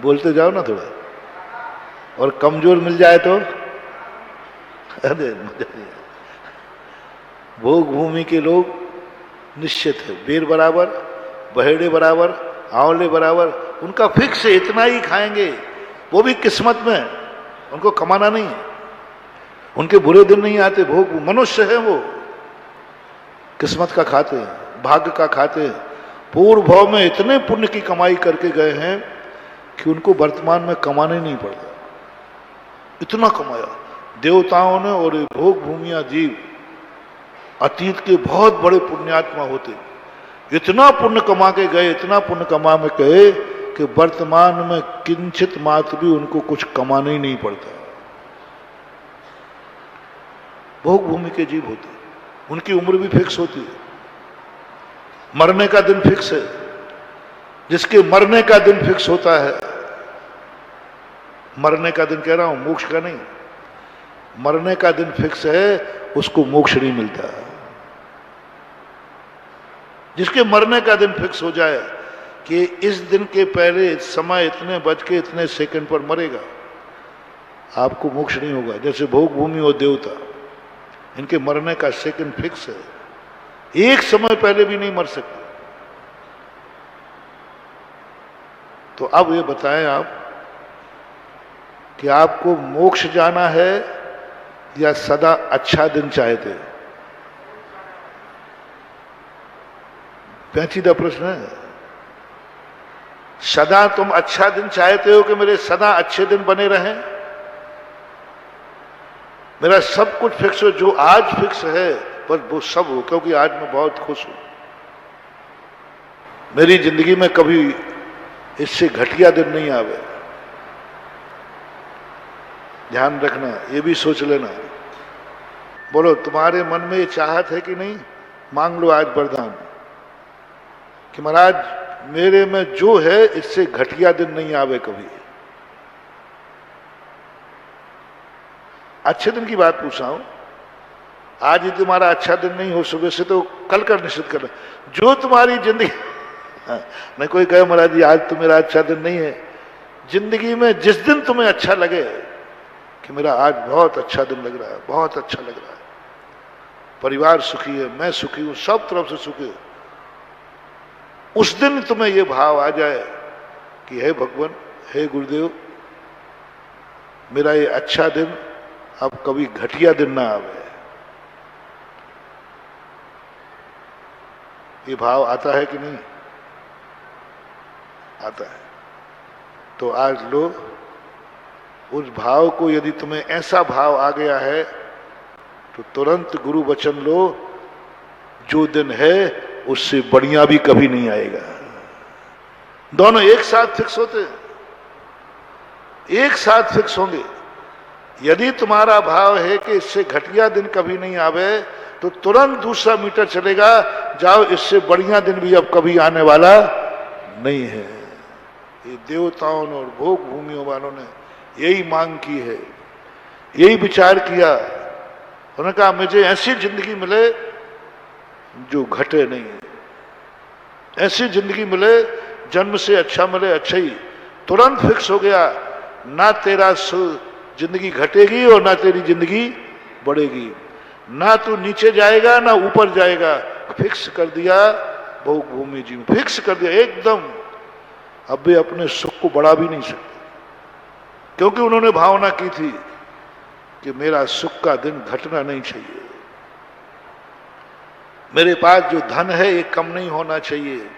बोलते जाओ ना थोड़ा, और कमजोर मिल जाए तो अरे मजा नहीं। भोग भूमि के लोग निश्चित है, बेर बराबर, बहेड़े बराबर, आंवले बराबर, उनका फिक्स है, इतना ही खाएंगे। वो भी किस्मत में, उनको कमाना नहीं है। उनके बुरे दिन नहीं आते। भोग मनुष्य है, वो किस्मत का खाते हैं, भाग्य का खाते हैं। पूर्व भाव में इतने पुण्य की कमाई करके गए हैं कि उनको वर्तमान में कमाना ही नहीं पड़ता, इतना कमाया देवताओं ने। और भोग भूमिया जीव अतीत के बहुत बड़े पुण्यात्मा होते, इतना पुण्य कमा के गए, इतना पुण्य कमा में गए कि वर्तमान में किंचित मात्र भी उनको कुछ कमाना ही नहीं पड़ता। भोग भूमि के जीव होते, उनकी उम्र भी फिक्स होती है, मरने का दिन फिक्स है। जिसके मरने का दिन फिक्स होता है, मरने का दिन कह रहा हूं, मोक्ष का नहीं, मरने का दिन फिक्स है, उसको मोक्ष नहीं मिलता। जिसके मरने का दिन फिक्स हो जाए कि इस दिन के पहले समय इतने बज के इतने सेकंड पर मरेगा, आपको मोक्ष नहीं होगा। जैसे भोग भूमि और देवता, इनके मरने का सेकंड फिक्स है, एक समय पहले भी नहीं मर सकते। तो अब ये बताएं आप कि आपको मोक्ष जाना है या सदा अच्छा दिन चाहते? पेचीदा प्रश्न है। सदा तुम अच्छा दिन चाहते हो कि मेरे सदा अच्छे दिन बने रहें? मेरा सब कुछ फिक्स हो, जो आज फिक्स है पर वो सब हो, क्योंकि आज मैं बहुत खुश हूं। मेरी जिंदगी में कभी इससे घटिया दिन नहीं आवे। ध्यान रखना, ये भी सोच लेना। बोलो, तुम्हारे मन में ये चाहत है कि नहीं? मांग लो आज वरदान कि महाराज मेरे में जो है इससे घटिया दिन नहीं आवे कभी। अच्छे दिन की बात पूछा हूं, आज ही तुम्हारा अच्छा दिन नहीं हो, सुबह से तो कल का निश्चित करना। जो तुम्हारी जिंदगी नहीं कोई कहे महाराज जी आज तो मेरा अच्छा दिन नहीं है, जिंदगी में जिस दिन तुम्हें अच्छा लगे कि मेरा आज बहुत अच्छा दिन लग रहा है, बहुत अच्छा लग रहा है, परिवार सुखी है, मैं सुखी हूं, सब तरफ से सुखी हूं, उस दिन तुम्हें यह भाव आ जाए कि हे भगवान, हे गुरुदेव, मेरा ये अच्छा दिन अब कभी घटिया दिन ना आवे। ये भाव आता है कि नहीं? आता है। तो आज लो उस भाव को, यदि तुम्हें ऐसा भाव आ गया है तो तुरंत गुरु वचन लो, जो दिन है उससे बढ़िया भी कभी नहीं आएगा। दोनों एक साथ फिक्स होते हैं, एक साथ फिक्स होंगे। यदि तुम्हारा भाव है कि इससे घटिया दिन कभी नहीं आवे, तो तुरंत दूसरा मीटर चलेगा, जाओ इससे बढ़िया दिन भी अब कभी आने वाला नहीं है। ये देवताओं और भोग भूमियों वालों ने यही मांग की है, यही विचार किया। उन्होंने कहा मुझे ऐसी जिंदगी मिले जो घटे नहीं, ऐसी जिंदगी मिले जन्म से अच्छा मिले, अच्छा ही। तुरंत फिक्स हो गया, ना तेरा जिंदगी घटेगी और ना तेरी जिंदगी बढ़ेगी, ना तू नीचे जाएगा ना ऊपर जाएगा। फिक्स कर दिया भोग भूमि जी में, फिक्स कर दिया एकदम। अब वे अपने सुख को बढ़ा भी नहीं सकते, क्योंकि उन्होंने भावना की थी कि मेरा सुख का दिन घटना नहीं चाहिए, मेरे पास जो धन है ये कम नहीं होना चाहिए,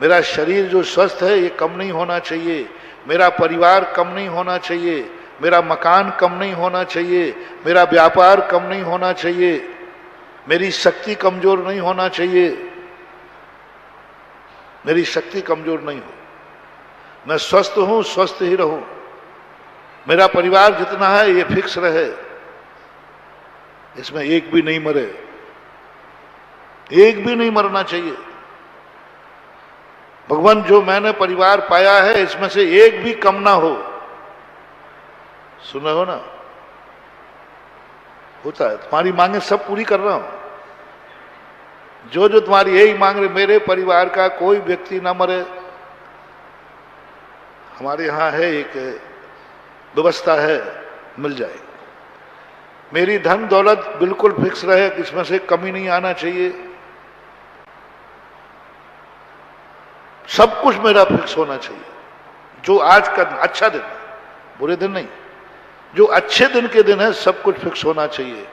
मेरा शरीर जो स्वस्थ है ये कम नहीं होना चाहिए, मेरा परिवार कम नहीं होना चाहिए, मेरा मकान कम नहीं होना चाहिए, मेरा व्यापार कम नहीं होना चाहिए, मेरी शक्ति कमजोर नहीं होना चाहिए, मेरी शक्ति कमजोर नहीं हो, मैं स्वस्थ हूं, स्वस्थ ही रहूं, मेरा परिवार जितना है ये फिक्स रहे, इसमें एक भी नहीं मरे, एक भी नहीं मरना चाहिए। भगवान जो मैंने परिवार पाया है इसमें से एक भी कम ना हो। सुन रहे हो ना? होता है, तुम्हारी मांगे सब पूरी कर रहा हूं, जो जो तुम्हारी यही मांग रहे, मेरे परिवार का कोई व्यक्ति ना मरे। हमारे यहां है एक व्यवस्था है, मिल जाएगी। मेरी धन दौलत बिल्कुल फिक्स रहे, इसमें से कमी नहीं आना चाहिए, सब कुछ मेरा फिक्स होना चाहिए। जो आज का अच्छा दिन, बुरे दिन नहीं, जो अच्छे दिन के दिन है सब कुछ फिक्स होना चाहिए।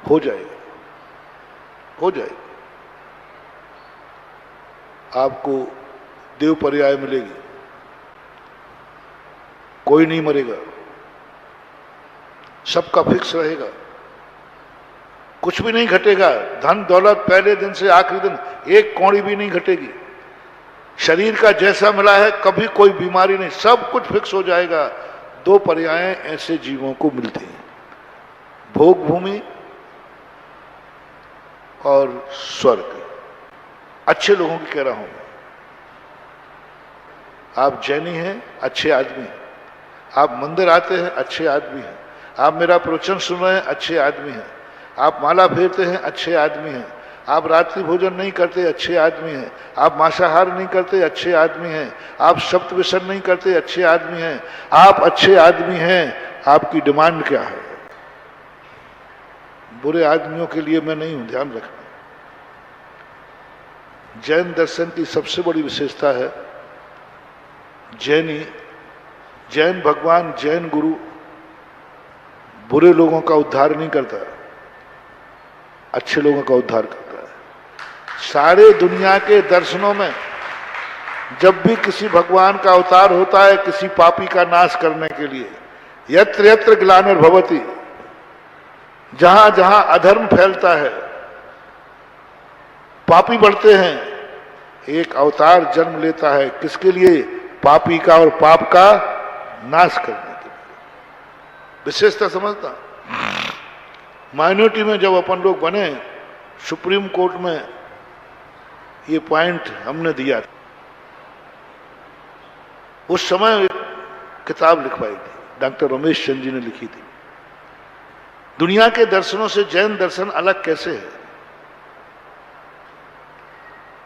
हो जाएगा, हो जाएगा। आपको देव पर्याय मिलेगी, कोई नहीं मरेगा, सबका फिक्स रहेगा, कुछ भी नहीं घटेगा। धन दौलत पहले दिन से आखिरी दिन एक कौड़ी भी नहीं घटेगी। शरीर का जैसा मिला है, कभी कोई बीमारी नहीं, सब कुछ फिक्स हो जाएगा। दो पर्याय ऐसे जीवों को मिलते हैं, भोग भूमि और स्वर्ग। अच्छे लोगों की कह रहा हूं, आप जैनी हैं, अच्छे आदमी हैं, आप मंदिर आते हैं, अच्छे आदमी हैं, आप मेरा प्रवचन सुन रहे हैं, अच्छे आदमी हैं, आप माला फेरते हैं, अच्छे आदमी हैं, आप रात्रि भोजन नहीं करते, अच्छे आदमी हैं, आप मांसाहार नहीं करते, अच्छे आदमी हैं, आप शब्द व्यसन नहीं करते, अच्छे आदमी हैं, आप अच्छे आदमी हैं। आपकी डिमांड क्या है? बुरे आदमियों के लिए मैं नहीं हूं, ध्यान रखना। जैन दर्शन की सबसे बड़ी विशेषता है, जैन भगवान, जैन गुरु बुरे लोगों का उद्धार नहीं करता, अच्छे लोगों का उद्धार करता है। सारे दुनिया के दर्शनों में जब भी किसी भगवान का अवतार होता है किसी पापी का नाश करने के लिए, यत्र यत्र ग्लानिर्भवति, जहां जहां अधर्म फैलता है, पापी बढ़ते हैं, एक अवतार जन्म लेता है। किसके लिए? पापी का और पाप का नाश करने के लिए। विशेषता समझता। माइनॉरिटी में जब अपन लोग बने, सुप्रीम कोर्ट में ये पॉइंट हमने दिया था। उस समय एक किताब लिखवाई थी, डॉक्टर रमेश चंद्र जी ने लिखी थी, दुनिया के दर्शनों से जैन दर्शन अलग कैसे है,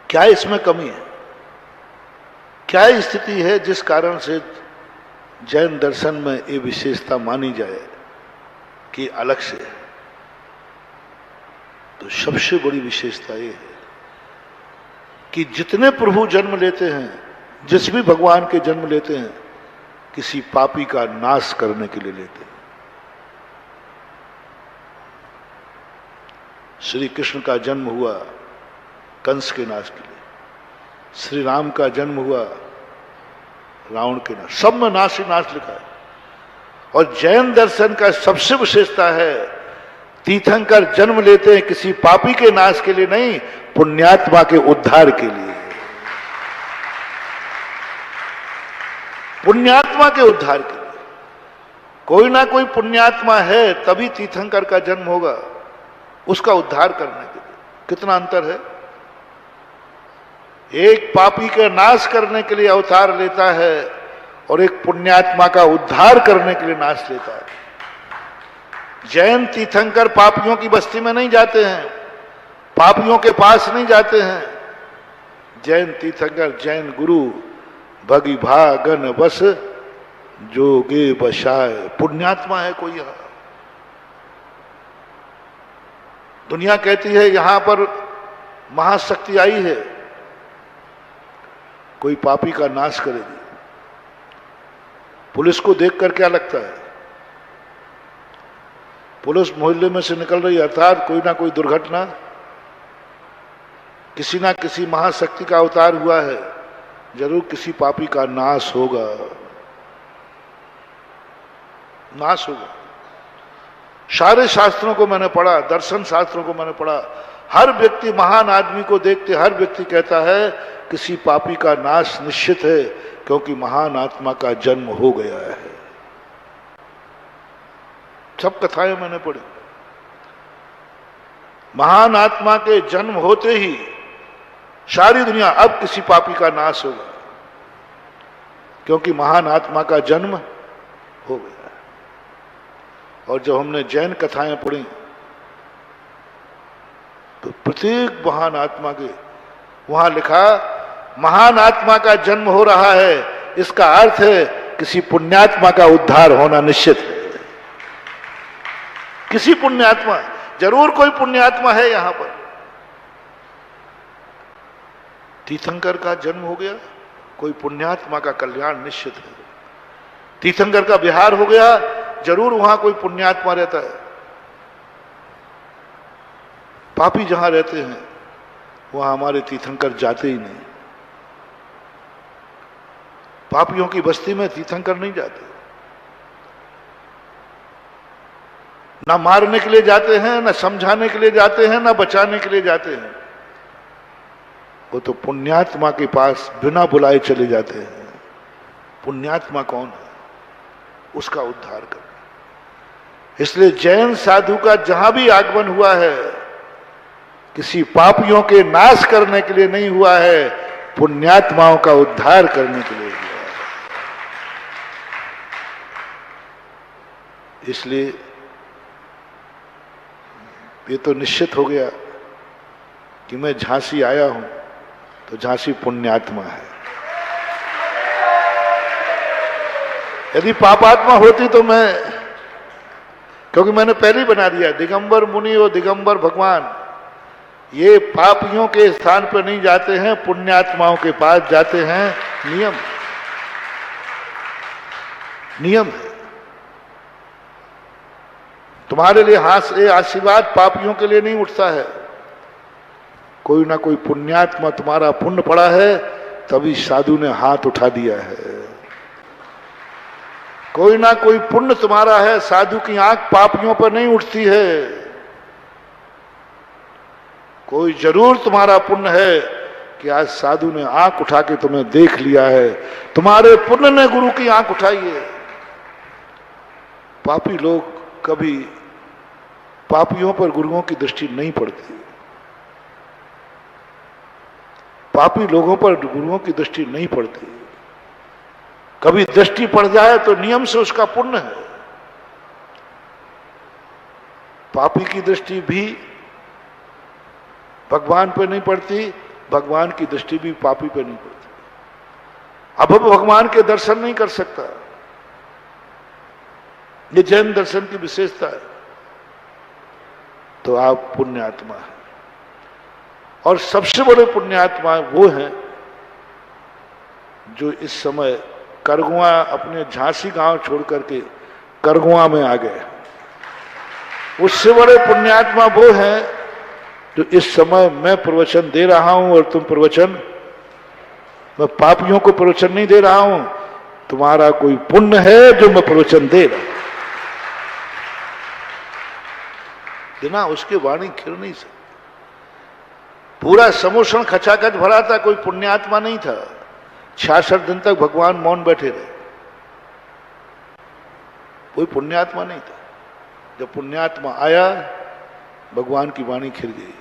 क्या इसमें कमी है, क्या स्थिति है जिस कारण से जैन दर्शन में ये विशेषता मानी जाए कि अलग से है। तो सबसे बड़ी विशेषता ये है कि जितने प्रभु जन्म लेते हैं, जिस भी भगवान के जन्म लेते हैं, किसी पापी का नाश करने के लिए लेते हैं। श्री कृष्ण का जन्म हुआ कंस के नाश के लिए, श्री राम का जन्म हुआ रावण के नाश, सब में नाश ही नाश लिखा है। और जैन दर्शन का सबसे विशेषता है, तीर्थंकर जन्म लेते हैं किसी पापी के नाश के लिए नहीं, पुण्यात्मा के उद्धार के लिए। पुण्यात्मा के उद्धार के लिए। कोई ना कोई पुण्यात्मा है तभी तीर्थंकर का जन्म होगा, उसका उद्धार करने के लिए। कितना अंतर है। एक पापी के नाश करने के लिए अवतार लेता है और एक पुण्यात्मा का उद्धार करने के लिए नाश लेता है। जैन तीर्थंकर पापियों की बस्ती में नहीं जाते हैं, पापियों के पास नहीं जाते हैं। जैन तीर्थंकर, जैन गुरु भगी भागन बस जोगे बसाए, पुण्यात्मा है कोई यहां। दुनिया कहती है यहां पर महाशक्ति आई है, कोई पापी का नाश करेगी। पुलिस को देखकर क्या लगता है, पुलिस मोहल्ले में से निकल रही, अर्थात कोई ना कोई दुर्घटना, किसी ना किसी महाशक्ति का अवतार हुआ है, जरूर किसी पापी का नाश होगा, नाश होगा। सारे शास्त्रों को मैंने पढ़ा, दर्शन शास्त्रों को मैंने पढ़ा, हर व्यक्ति महान आदमी को देखते हर व्यक्ति कहता है किसी पापी का नाश निश्चित है, क्योंकि महान आत्मा का जन्म हो गया है। सब कथाएं मैंने पढ़ी। महान आत्मा के जन्म होते ही सारी दुनिया, अब किसी पापी का नाश होगा, क्योंकि महान आत्मा का जन्म हो गया। और जब हमने जैन कथाएं पढ़ी तो प्रत्येक महान आत्मा के वहां लिखा महान आत्मा का जन्म हो रहा है, इसका अर्थ है किसी पुण्यात्मा का उद्धार होना निश्चित है। किसी पुण्यात्मा, जरूर कोई पुण्यात्मा है यहां पर। तीर्थंकर का जन्म हो गया, कोई पुण्यात्मा का कल्याण निश्चित है। तीर्थंकर का विहार हो गया, जरूर वहां कोई पुण्यात्मा रहता है। पापी जहां रहते हैं वहां हमारे तीर्थंकर जाते ही नहीं। पापियों की बस्ती में तीर्थंकर नहीं जाते, ना मारने के लिए जाते हैं, ना समझाने के लिए जाते हैं, ना बचाने के लिए जाते हैं। वो तो पुण्यात्मा के पास बिना बुलाए चले जाते हैं। पुण्यात्मा कौन है, उसका उद्धार करना। इसलिए जैन साधु का जहां भी आगमन हुआ है, किसी पापियों के नाश करने के लिए नहीं हुआ है, पुण्यात्माओं का उद्धार करने के लिए हुआ है। इसलिए ये तो निश्चित हो गया कि मैं झांसी आया हूं तो झांसी पुण्यात्मा है। यदि पापात्मा होती तो मैं, क्योंकि मैंने पहले ही बना दिया, दिगंबर मुनि और दिगंबर भगवान ये पापियों के स्थान पर नहीं जाते हैं, पुण्यात्माओं के पास जाते हैं। नियम नियम है। तुम्हारे लिए आशीर्वाद पापियों के लिए नहीं उठता है। कोई ना कोई पुण्यात्मा, तुम्हारा पुण्य पड़ा है तभी साधु ने हाथ उठा दिया है। कोई ना कोई पुण्य तुम्हारा है, साधु की आंख पापियों पर नहीं उठती है। कोई जरूर तुम्हारा पुण्य है कि आज साधु ने आंख उठा के तुम्हें देख लिया है। तुम्हारे पुण्य ने गुरु की आंख उठाई है। पापी लोग कभी पापियों पर गुरुओं की दृष्टि नहीं पड़ती। पापी लोगों पर गुरुओं की दृष्टि नहीं पड़ती। कभी दृष्टि पड़ जाए तो नियम से उसका पुण्य है। पापी की दृष्टि भी भगवान पे नहीं पड़ती, भगवान की दृष्टि भी पापी पे नहीं पड़ती। अब वो भगवान के दर्शन नहीं कर सकता। ये जैन दर्शन की विशेषता है। तो आप पुण्यात्मा हैं, और सबसे बड़े पुण्यात्मा वो हैं जो इस समय करगुआ, अपने झांसी गांव छोड़ करके करगुआ में आ गए। उससे बड़े पुण्यात्मा वो हैं जो इस समय मैं प्रवचन दे रहा हूं और तुम प्रवचन, मैं पापियों को प्रवचन नहीं दे रहा हूं, तुम्हारा कोई पुण्य है जो मैं प्रवचन दे रहा हूं। बिना उसके वाणी खिल नहीं सकती। पूरा समोषण खचाखच भरा था, कोई पुण्यात्मा नहीं था। 66 दिन तक भगवान मौन बैठे रहे, कोई पुण्यात्मा नहीं था। जब पुण्यात्मा आया, भगवान की वाणी खिल गई।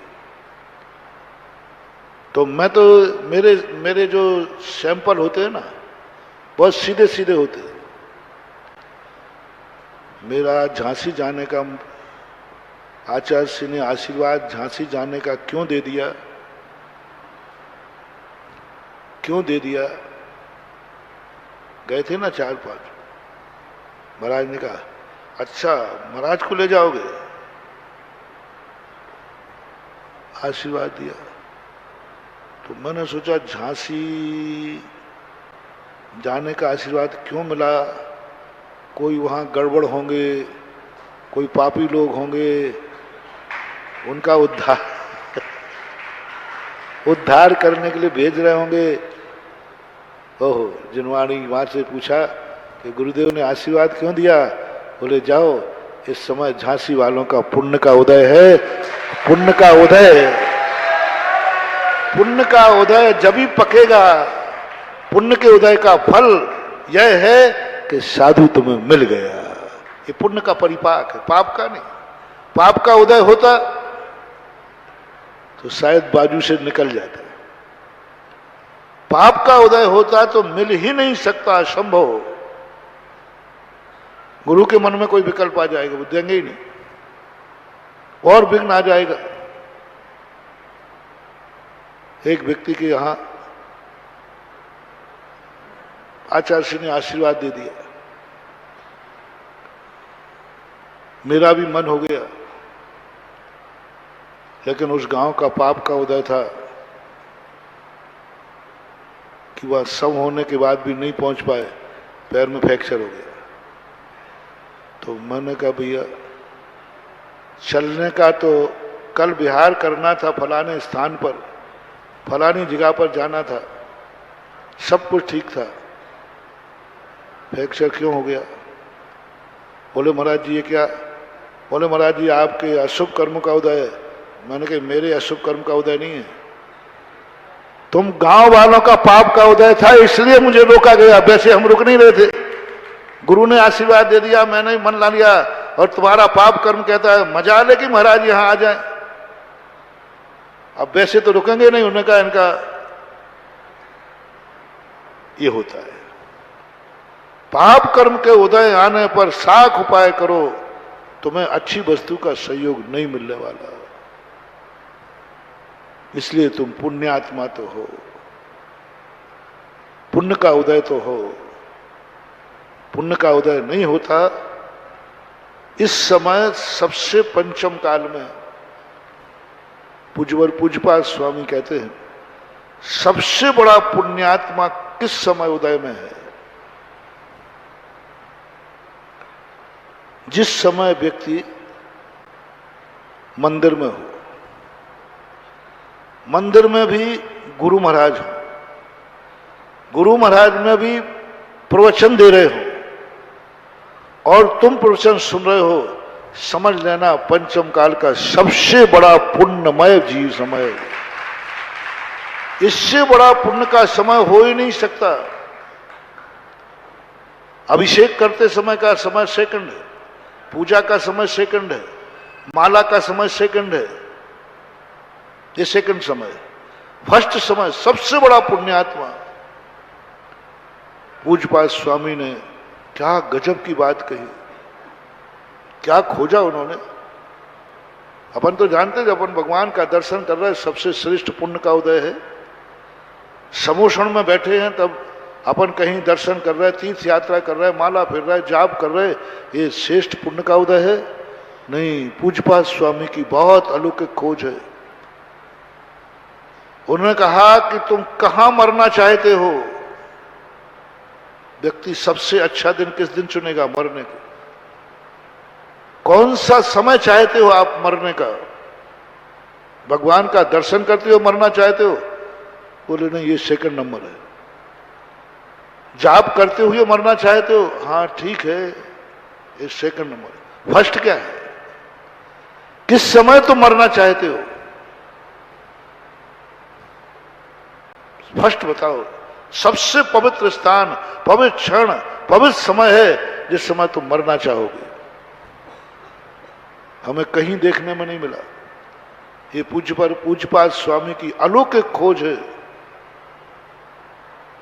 तो मैं तो मेरे जो सैंपल होते हैं ना, बहुत सीधे सीधे होते हैं। मेरा झांसी जाने का, आचार्य श्री ने आशीर्वाद झांसी जाने का क्यों दे दिया, क्यों दे दिया? गए थे ना 4-5, महाराज ने कहा अच्छा महाराज को ले जाओगे, आशीर्वाद दिया। तो मैंने सोचा झांसी जाने का आशीर्वाद क्यों मिला? कोई वहां गड़बड़ होंगे, कोई पापी लोग होंगे, उनका उद्धार करने के लिए भेज रहे होंगे। ओहो, जिनवाणी वहां से पूछा कि गुरुदेव ने आशीर्वाद क्यों दिया? बोले जाओ, इस समय झांसी वालों का पुण्य का उदय है। पुण्य का उदय, पुण्य का उदय जब ही पकेगा। पुण्य के उदय का फल यह है कि साधु तुम्हें मिल गया। ये पुण्य का परिपाक है, पाप का नहीं। पाप का उदय होता तो शायद बाजू से निकल जाता। पाप का उदय होता तो मिल ही नहीं सकता, असंभव। गुरु के मन में कोई विकल्प आ जाएगा, वो देंगे ही नहीं, और विघ्न आ जाएगा। एक व्यक्ति के यहां आचार्य श्री ने आशीर्वाद दे दिया, मेरा भी मन हो गया, लेकिन उस गांव का पाप का उदय था कि वह सब होने के बाद भी नहीं पहुंच पाए, पैर में फ्रैक्चर हो गया। तो मैंने कहा भैया चलने का तो कल विहार करना था, फलाने स्थान पर, फलानी जगह पर जाना था, सब कुछ ठीक था, फ्रैक्चर क्यों हो गया? बोले महाराज जी ये क्या? बोले महाराज जी आपके अशुभ कर्म का उदय है। मैंने कहा मेरे अशुभ कर्म का उदय नहीं है, तुम गांव वालों का पाप का उदय था, इसलिए मुझे रोका गया। वैसे हम रुक नहीं रहे थे, गुरु ने आशीर्वाद दे दिया, मैंने मन ला लिया, और तुम्हारा पाप कर्म कहता है मजा ले कि महाराज यहां आ जाए। अब वैसे तो रुकेंगे नहीं, उन्होंने कहा इनका ये होता है। पाप कर्म के उदय आने पर साख उपाय करो, तुम्हें अच्छी वस्तु का सहयोग नहीं मिलने वाला। इसलिए तुम पुण्यात्मा तो हो, पुण्य का उदय तो हो। पुण्य का उदय नहीं होता। इस समय सबसे पंचम काल में पूज्यवर पूज्यपाद स्वामी कहते हैं सबसे बड़ा पुण्यात्मा किस समय उदय में है? जिस समय व्यक्ति मंदिर में हो, मंदिर में भी गुरु महाराज हो, गुरु महाराज में भी प्रवचन दे रहे हो और तुम प्रवचन सुन रहे हो, समझ लेना पंचम काल का सबसे बड़ा पुण्यमय जीव समय। इससे बड़ा पुण्य का समय हो ही नहीं सकता। अभिषेक करते समय का समय सेकंड है, पूजा का समय सेकंड है, माला का समय सेकंड है, ये सेकंड समय। फर्स्ट समय सबसे बड़ा पुण्यात्मा पूज्यपाद स्वामी ने क्या गजब की बात कही, क्या खोजा उन्होंने। अपन तो जानते जब अपन भगवान का दर्शन कर रहे हैं सबसे श्रेष्ठ पुण्य का उदय है। समोषण में बैठे हैं तब अपन कहीं दर्शन कर रहे हैं, तीर्थ यात्रा कर रहे हैं, माला फिर रहे, जाप कर रहे, ये श्रेष्ठ पुण्य का उदय है? नहीं, पूज्यपाद स्वामी की बहुत अलौकिक खोज है। उन्होंने कहा कि तुम कहां मरना चाहते हो? व्यक्ति सबसे अच्छा दिन किस दिन चुनेगा मरने को? कौन सा समय चाहते हो आप मरने का? भगवान का दर्शन करते हो मरना चाहते हो? बोले नहीं, ये सेकंड नंबर है। जाप करते हुए मरना चाहते हो? हाँ ठीक है, ये सेकंड नंबर है। फर्स्ट क्या है? किस समय तुम मरना चाहते हो? फर्स्ट बताओ। सबसे पवित्र स्थान, पवित्र क्षण, पवित्र समय है जिस समय तुम मरना चाहोगे। हमें कहीं देखने में नहीं मिला। ये पूज्यपाद स्वामी की अलौकिक खोज है।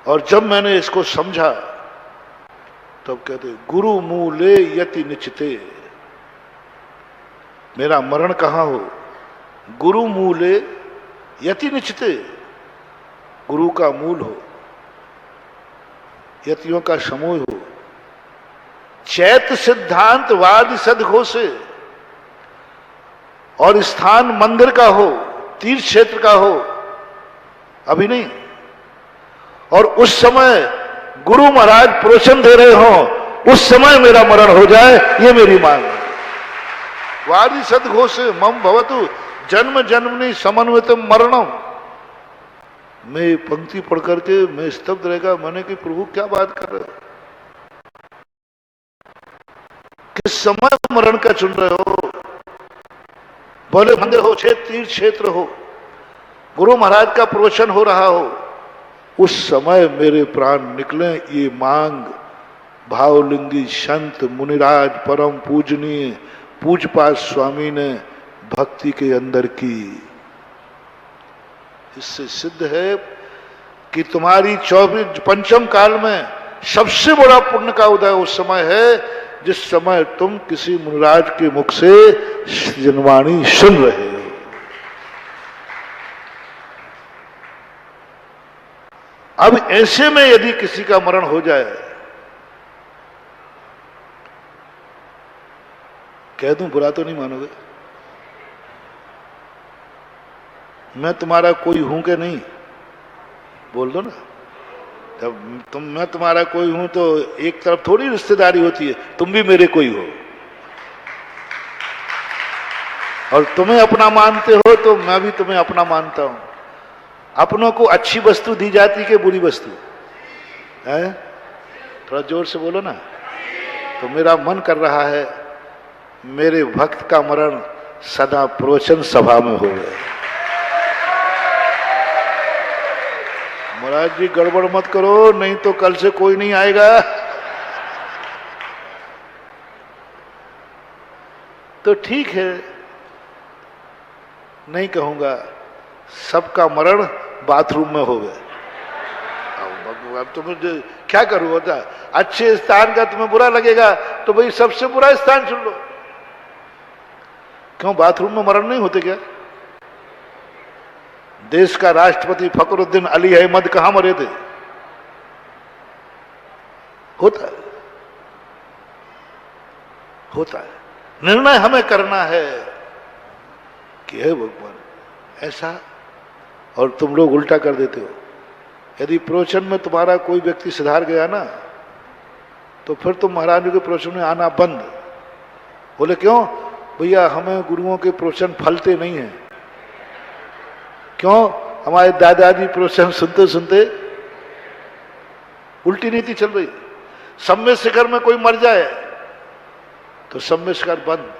और जब मैंने इसको समझा तब कहते गुरु मूले यति निश्चिते। मेरा मरण कहां हो? गुरु मूले यति निश्चिते। गुरु का मूल हो, यतियों का समूह हो, चैत सिद्धांत वाद सदघोषे, और स्थान मंदिर का हो, तीर्थ क्षेत्र का हो, अभी नहीं। और उस समय गुरु महाराज प्रोशन दे रहे हो, उस समय मेरा मरण हो जाए, ये मेरी मांग है। वादी सदघोषे मम भवतु जन्म जन्मनि समन्वितम मरणम। मैं पंक्ति पढ़ करके मैं स्तब्ध रहेगा। मैंने कि प्रभु क्या बात कर रहे हो? किस समय मरण का चुन रहे हो? बोले मंदिर हो, तीर्थ क्षेत्र हो, गुरु महाराज का प्रवचन हो रहा हो, उस समय मेरे प्राण निकले, ये मांग भावलिंगी संत मुनिराज परम पूजनीय पूज्यपाद स्वामी ने भक्ति के अंदर की। इससे सिद्ध है कि तुम्हारी 24 पंचम काल में सबसे बड़ा पुण्य का उदय उस समय है जिस समय तुम किसी मुनिराज के मुख से जनवाणी सुन रहे हो। अब ऐसे में यदि किसी का मरण हो जाए, कह दूं बुरा तो नहीं मानोगे? मैं तुम्हारा कोई हूं कि नहीं? बोल दो ना। जब मैं तुम्हारा कोई हूं तो एक तरफ थोड़ी रिश्तेदारी होती है, तुम भी मेरे कोई हो। और तुम्हें अपना मानते हो तो मैं भी तुम्हें अपना मानता हूं। अपनों को अच्छी वस्तु दी जाती कि बुरी वस्तु है? थोड़ा जोर से बोलो ना। तो मेरा मन कर रहा है मेरे भक्त का मरण सदा प्रवचन सभा में हो गए। महाराज जी गड़बड़ मत करो, नहीं तो कल से कोई नहीं आएगा। तो ठीक है, नहीं कहूंगा सबका मरण बाथरूम में हो गए। अब तुम्हें क्या करूं? होता अच्छे स्थान का तुम्हें बुरा लगेगा तो भाई सबसे बुरा स्थान चुन लो। क्यों बाथरूम में मरण नहीं होते क्या? देश का राष्ट्रपति फखरुद्दीन अली अहमद कहां मरे थे? होता है, होता है। निर्णय हमें करना है कि हे भगवान ऐसा, और तुम लोग उल्टा कर देते हो। यदि प्रवचन में तुम्हारा कोई व्यक्ति सुधार गया ना तो फिर तुम महाराज के प्रवचन में आना बंद। बोले क्यों? भैया हमें गुरुओं के प्रवचन फलते नहीं है। क्यों? हमारे दादाजी प्रवचन सुनते सुनते उल्टी नीति चल रही। सम्य शिखर में कोई मर जाए तो सम्य शिखर बंद।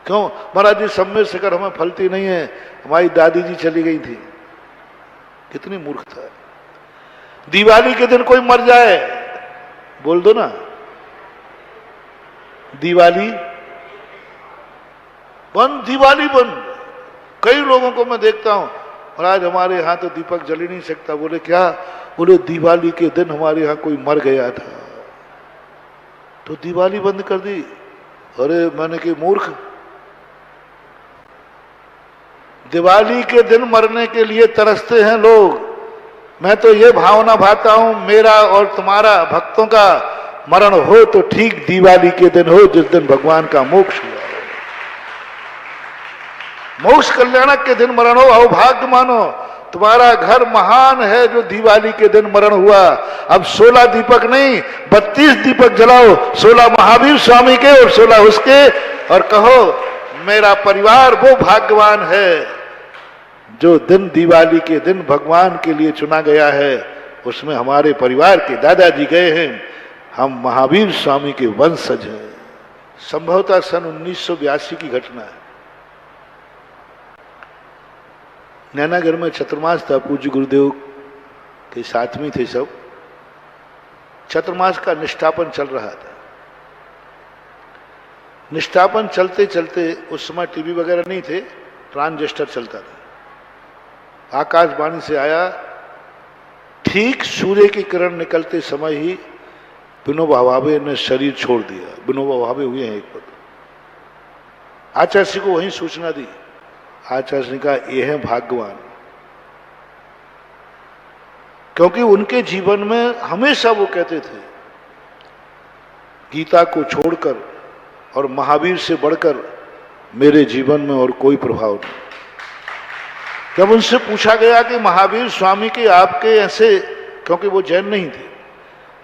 क्यों? महाराज जी सम्य शिखर हमें फलती नहीं है, हमारी दादी जी चली गई थी। कितनी मूर्खता है। दिवाली के दिन कोई मर जाए, बोल दो ना दिवाली बंद, दिवाली बंद। कई लोगों को मैं देखता हूं, और आज हमारे यहाँ तो दीपक जल ही नहीं सकता। बोले क्या? बोले दिवाली के दिन हमारे यहाँ कोई मर गया था तो दिवाली बंद कर दी। अरे मैंने कि मूर्ख, दिवाली के दिन मरने के लिए तरसते हैं लोग। मैं तो ये भावना भाता हूं, मेरा और तुम्हारा भक्तों का मरण हो तो ठीक दिवाली के दिन हो, जिस दिन भगवान का मोक्ष हुआ। मोक्ष कल्याणक के दिन मरण हो, अहोभाग्य मानो। तुम्हारा घर महान है जो दिवाली के दिन मरण हुआ। अब 16 दीपक नहीं, 32 दीपक जलाओ, 16 महावीर स्वामी के और 16 उसके, और कहो मेरा परिवार वो भाग्यवान है जो दिन दिवाली के दिन भगवान के लिए चुना गया है, उसमें हमारे परिवार के दादाजी गए हैं, हम महावीर स्वामी के वंशज हैं। संभवतः सन 1982 की घटना है। नैनागढ़ में चतुर्मास था, पूज्य गुरुदेव के साथ में थे सब। चतुर्मास का निष्ठापन चल रहा था। निष्ठापन चलते चलते, उस समय टीवी वगैरह नहीं थे, ट्रांजिस्टर चलता था। आकाशवाणी से आया, ठीक सूर्य की किरण निकलते समय ही विनोबा भावे ने शरीर छोड़ दिया। विनोबा भावे हुए हैं एक पद। आचार्य को वहीं सूचना दी। आचार्य ने कहा ये है भाग्यवान, क्योंकि उनके जीवन में हमेशा वो कहते थे गीता को छोड़कर और महावीर से बढ़कर मेरे जीवन में और कोई प्रभाव नहीं। जब उनसे पूछा गया कि महावीर स्वामी के आपके ऐसे, क्योंकि वो जैन नहीं थे,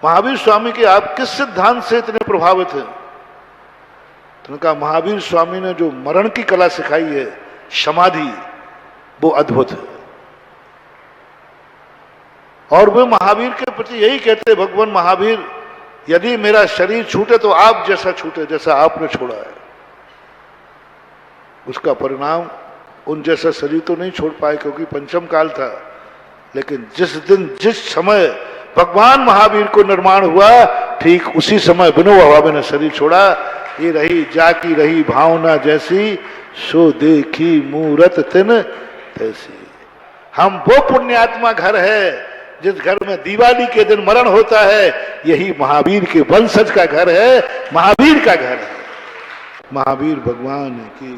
महावीर स्वामी के आप किस सिद्धांत से इतने प्रभावित हैं? तो उन्होंने कहा महावीर स्वामी ने जो मरण की कला सिखाई है, समाधि, वो अद्भुत है। और वे महावीर के प्रति यही कहते, भगवान महावीर यदि मेरा शरीर छूटे तो आप जैसा छूटे जैसा आपने छोड़ा है। उसका परिणाम उन जैसा शरीर तो नहीं छोड़ पाए क्योंकि पंचम काल था, लेकिन जिस दिन जिस समय भगवान महावीर को निर्माण हुआ, ठीक उसी समय विनोबा भावे ने शरीर छोड़ा। ये रही जाकी रही भावना जैसी, सो देखी मूरत तिन तैसी। हम वो पुण्यात्मा घर है जिस घर में दिवाली के दिन मरण होता है, यही महावीर के वंशज का घर है, महावीर का घर है। महावीर भगवान की